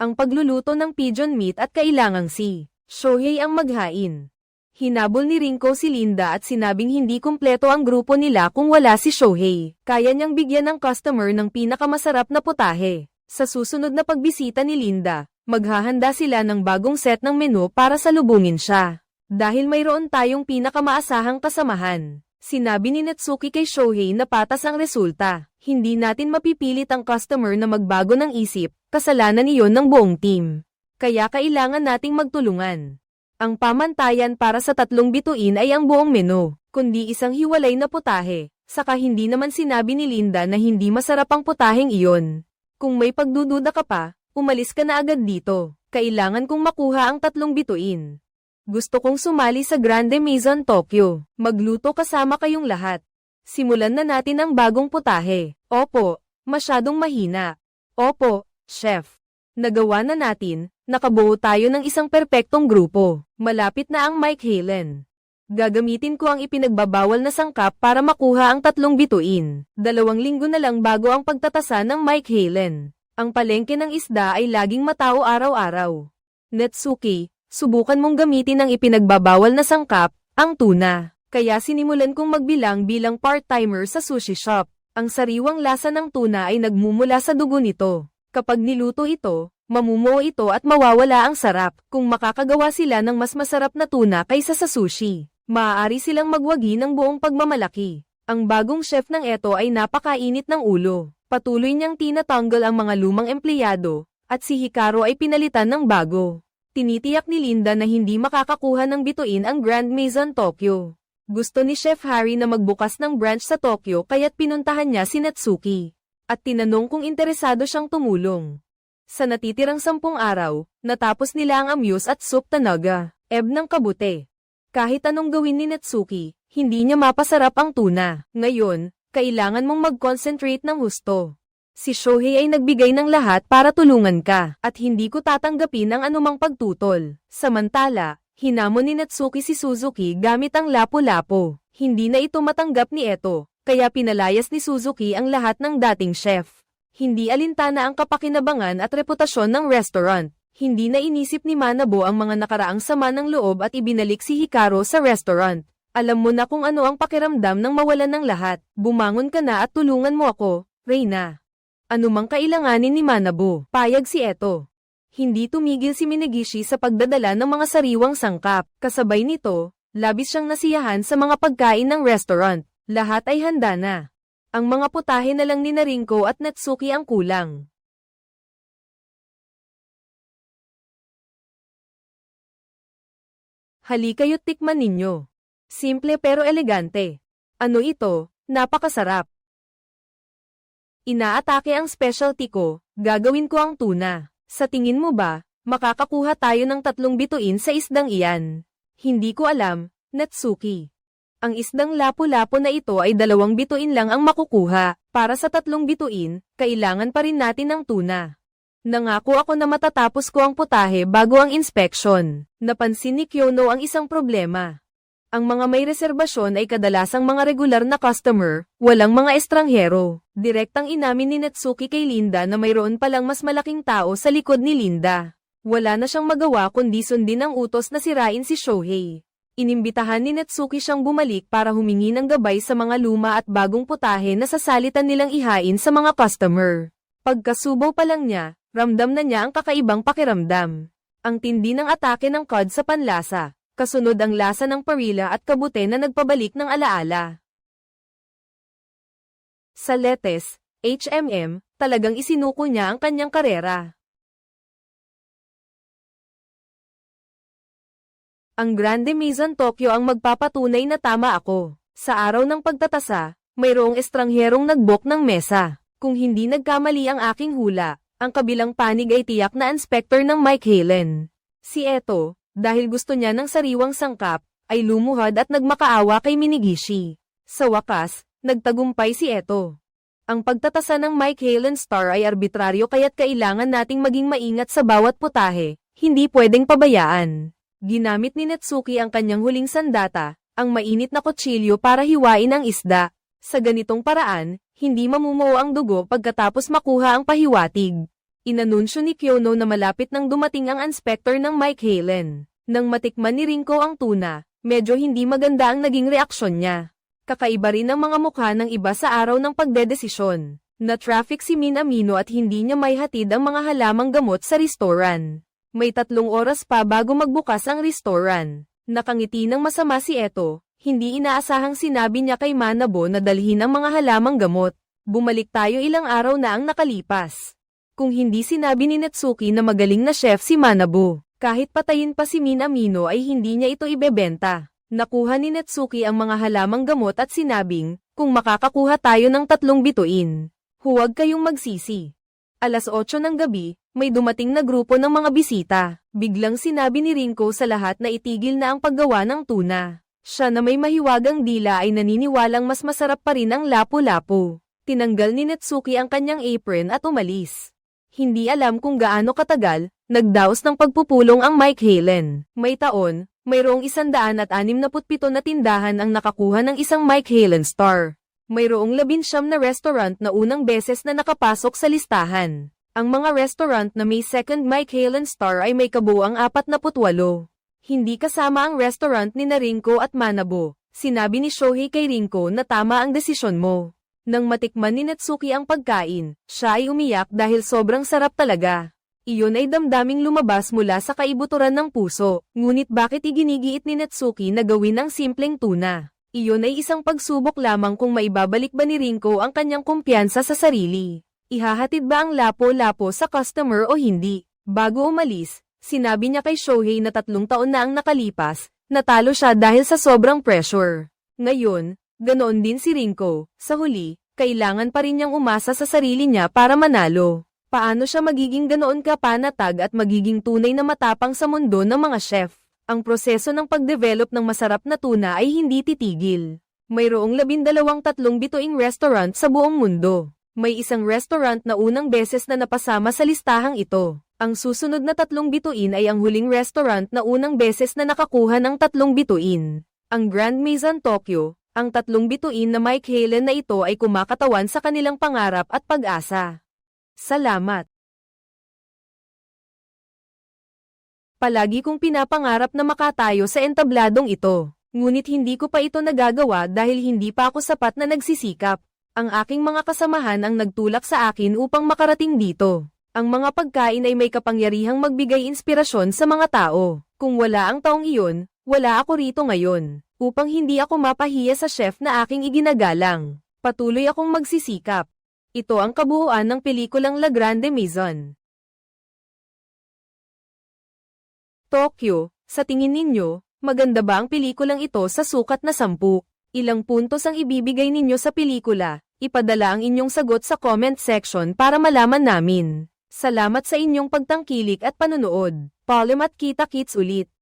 Ang pagluluto ng pigeon meat at kailangang si Shohei ang maghain. Hinabol ni Rinko si Linda at sinabing hindi kumpleto ang grupo nila kung wala si Shohei. Kaya niyang bigyan ng customer ng pinakamasarap na putahe. Sa susunod na pagbisita ni Linda, maghahanda sila ng bagong set ng menu para salubungin siya. Dahil mayroon tayong pinakamaasahang kasamahan. Sinabi ni Netsuki kay Shohei na patas ang resulta. Hindi natin mapipilit ang customer na magbago ng isip, kasalanan iyon ng buong team. Kaya kailangan nating magtulungan. Ang pamantayan para sa 3 bituin ay ang buong menu, kundi isang hiwalay na putahe. Saka hindi naman sinabi ni Linda na hindi masarap ang putaheng iyon. Kung may pagdududa ka pa, umalis ka na agad dito. Kailangan kong makuha ang 3 bituin. Gusto kong sumali sa Grande Maison Tokyo. Magluto kasama kayong lahat. Simulan na natin ang bagong putahe. Opo, masyadong mahina. Opo, chef. Nagawa na natin, nakabuo tayo ng isang perpektong grupo. Malapit na ang Mike Halen. Gagamitin ko ang ipinagbabawal na sangkap para makuha ang 3 bituin. 2 linggo na lang bago ang pagtatasa ng Mike Halen. Ang palengke ng isda ay laging matao araw-araw. Netsuki, subukan mong gamitin ang ipinagbabawal na sangkap, ang tuna. Kaya sinimulan kong magbilang bilang part-timer sa sushi shop. Ang sariwang lasa ng tuna ay nagmumula sa dugo nito. Kapag niluto ito, mamumuo ito at mawawala ang sarap. Kung makakagawa sila ng mas masarap na tuna kaysa sa sushi, maaari silang magwagi ng buong pagmamalaki. Ang bagong chef ng eto ay napakainit ng ulo. Patuloy niyang tinatanggal ang mga lumang empleyado, at si Hikaru ay pinalitan ng bago. Tinitiyak ni Linda na hindi makakakuha ng bituin ang Grand Maison Tokyo. Gusto ni Chef Harry na magbukas ng branch sa Tokyo kaya't pinuntahan niya si Natsuki. At tinanong kung interesado siyang tumulong. Sa natitirang 10 araw, natapos nila ang amuse at soup tanaga, ng kabute. Kahit anong gawin ni Natsuki, hindi niya mapasarap ang tuna. Ngayon, kailangan mong mag-concentrate ng husto. Si Shohei ay nagbigay ng lahat para tulungan ka, at hindi ko tatanggapin ang anumang pagtutol. Samantala, hinamon ni Natsuki si Suzuki gamit ang lapu-lapu. Hindi na ito matanggap ni Eto, kaya pinalayas ni Suzuki ang lahat ng dating chef. Hindi alintana ang kapakinabangan at reputasyon ng restaurant. Hindi na inisip ni Manabo ang mga nakaraang sama ng loob at ibinalik si Hikaru sa restaurant. Alam mo na kung ano ang pakiramdam ng mawalan ng lahat. Bumangon ka na at tulungan mo ako, Reyna. Ano mang kailanganin ni Manabo, payag si Eto. Hindi tumigil si Minegishi sa pagdadala ng mga sariwang sangkap. Kasabay nito, labis siyang nasiyahan sa mga pagkain ng restaurant. Lahat ay handa na. Ang mga putahe na lang ni Narinko at Natsuki ang kulang. Halikayo't tikman ninyo. Simple pero elegante. Ano ito? Napakasarap. Inaatake ang specialty ko, gagawin ko ang tuna. Sa tingin mo ba, makakakuha tayo ng 3 bituin sa isdang iyan? Hindi ko alam, Natsuki. Ang isdang lapu-lapu na ito ay 2 bituin lang ang makukuha. Para sa 3 bituin, kailangan pa rin natin ng tuna. Nangako ako na matatapos ko ang putahe bago ang inspection. Napansin ni Kyono ang isang problema. Ang mga may reserbasyon ay kadalasang mga regular na customer, walang mga estranghero. Direktang inamin ni Natsuki kay Linda na mayroon palang mas malaking tao sa likod ni Linda. Wala na siyang magawa kundi sundin ang utos na sirain si Shohei. Inimbitahan ni Natsuki siyang bumalik para humingi ng gabay sa mga luma at bagong putahe na sasalitan nilang ihain sa mga customer. Pagkasubaw pa lang niya, ramdam na niya ang kakaibang pakiramdam. Ang tindi ng atake ng cod sa panlasa. Kasunod ang lasa ng parila at kabute na nagpabalik ng alaala. Sa Letes, talagang isinuko niya ang kanyang karera. Ang Grande Maison Tokyo ang magpapatunay na tama ako. Sa araw ng pagtatasa, mayroong estrangherong nag-book ng mesa. Kung hindi nagkamali ang aking hula, ang kabilang panig ay tiyak na inspector ng Mike Halen. Si Eto, dahil gusto niya ng sariwang sangkap, ay lumuhad at nagmakaawa kay Minegishi. Sa wakas, nagtagumpay si Eto. Ang pagtatasa ng Mike Halen Star ay arbitraryo kaya't kailangan nating maging maingat sa bawat putahe, hindi pwedeng pabayaan. Ginamit ni Natsuki ang kanyang huling sandata, ang mainit na kutsilyo para hiwain ang isda. Sa ganitong paraan, hindi mamumuo ang dugo pagkatapos makuha ang pahiwatig. Inanunsyo ni Kyono na malapit nang dumating ang inspector ng Mike Halen. Nang matikman ni Rinko ang tuna, medyo hindi maganda ang naging reaksyon niya. Kakaiba rin ang mga mukha ng iba sa araw ng pagdedesisyon. Na-traffic si Minamino at hindi niya may hatid ang mga halamang gamot sa restoran. May 3 oras pa bago magbukas ang restoran. Nakangiti ng masama si Eto, hindi inaasahang sinabi niya kay Manabo na dalhin ang mga halamang gamot. Bumalik tayo ilang araw na ang nakalipas. Kung hindi sinabi ni Natsuki na magaling na chef si Manabo, kahit patayin pa si Minamino ay hindi niya ito ibebenta. Nakuha ni Natsuki ang mga halamang gamot at sinabing, kung makakakuha tayo ng 3 bituin, huwag kayong magsisi. Alas 8 ng gabi, may dumating na grupo ng mga bisita. Biglang sinabi ni Rinko sa lahat na itigil na ang paggawa ng tuna. Siya na may mahiwagang dila ay naniniwalang mas masarap pa rin ang lapu-lapu. Tinanggal ni Natsuki ang kanyang apron at umalis. Hindi alam kung gaano katagal, nagdaos ng pagpupulong ang Mike Halen. May taon, mayroong 167 na tindahan ang nakakuha ng isang Mike Halen star. Mayroong 19 na restaurant na unang beses na nakapasok sa listahan. Ang mga restaurant na may second Mike Halen star ay may kabuuang 48. Hindi kasama ang restaurant ni Rinko at Manabo. Sinabi ni Shohei kay Rinko na tama ang desisyon mo. Nang matikman ni Natsuki ang pagkain, siya ay umiyak dahil sobrang sarap talaga. Iyon ay damdaming lumabas mula sa kaibuturan ng puso. Ngunit bakit iginigiit ni Natsuki na gawin ang simpleng tuna? Iyon ay isang pagsubok lamang kung maibabalik ba ni Rinko ang kanyang kumpiyansa sa sarili. Ihahatid ba ang lapo-lapo sa customer o hindi? Bago umalis, sinabi niya kay Shohei na 3 taon na ang nakalipas, natalo siya dahil sa sobrang pressure. Ngayon, ganoon din si Rinko. Sa huli, kailangan pa rin niyang umasa sa sarili niya para manalo. Paano siya magiging ganoon kapanatag at magiging tunay na matapang sa mundo ng mga chef? Ang proseso ng pagdevelop ng masarap na tuna ay hindi titigil. Mayroong 12 bituing restaurant sa buong mundo. May isang restaurant na unang beses na napasama sa listahang ito. Ang susunod na 3 bituin ay ang huling restaurant na unang beses na nakakuha ng 3 bituin. Ang Grand Maison Tokyo, ang 3 bituin na Mike Halen na ito ay kumakatawan sa kanilang pangarap at pag-asa. Salamat! Palagi kong pinapangarap na makatayo sa entabladong ito. Ngunit hindi ko pa ito nagagawa dahil hindi pa ako sapat na nagsisikap. Ang aking mga kasamahan ang nagtulak sa akin upang makarating dito. Ang mga pagkain ay may kapangyarihang magbigay inspirasyon sa mga tao. Kung wala ang taong iyon, wala ako rito ngayon. Upang hindi ako mapahiya sa chef na aking iginagalang. Patuloy akong magsisikap. Ito ang kabuuan ng pelikulang La Grande Maison. Tokyo, sa tingin ninyo, maganda ba ang pelikulang ito sa sukat na 10? Ilang puntos ang ibibigay ninyo sa pelikula? Ipadala ang inyong sagot sa comment section para malaman namin. Salamat sa inyong pagtangkilik at panonood. Paalam at kita-kits ulit.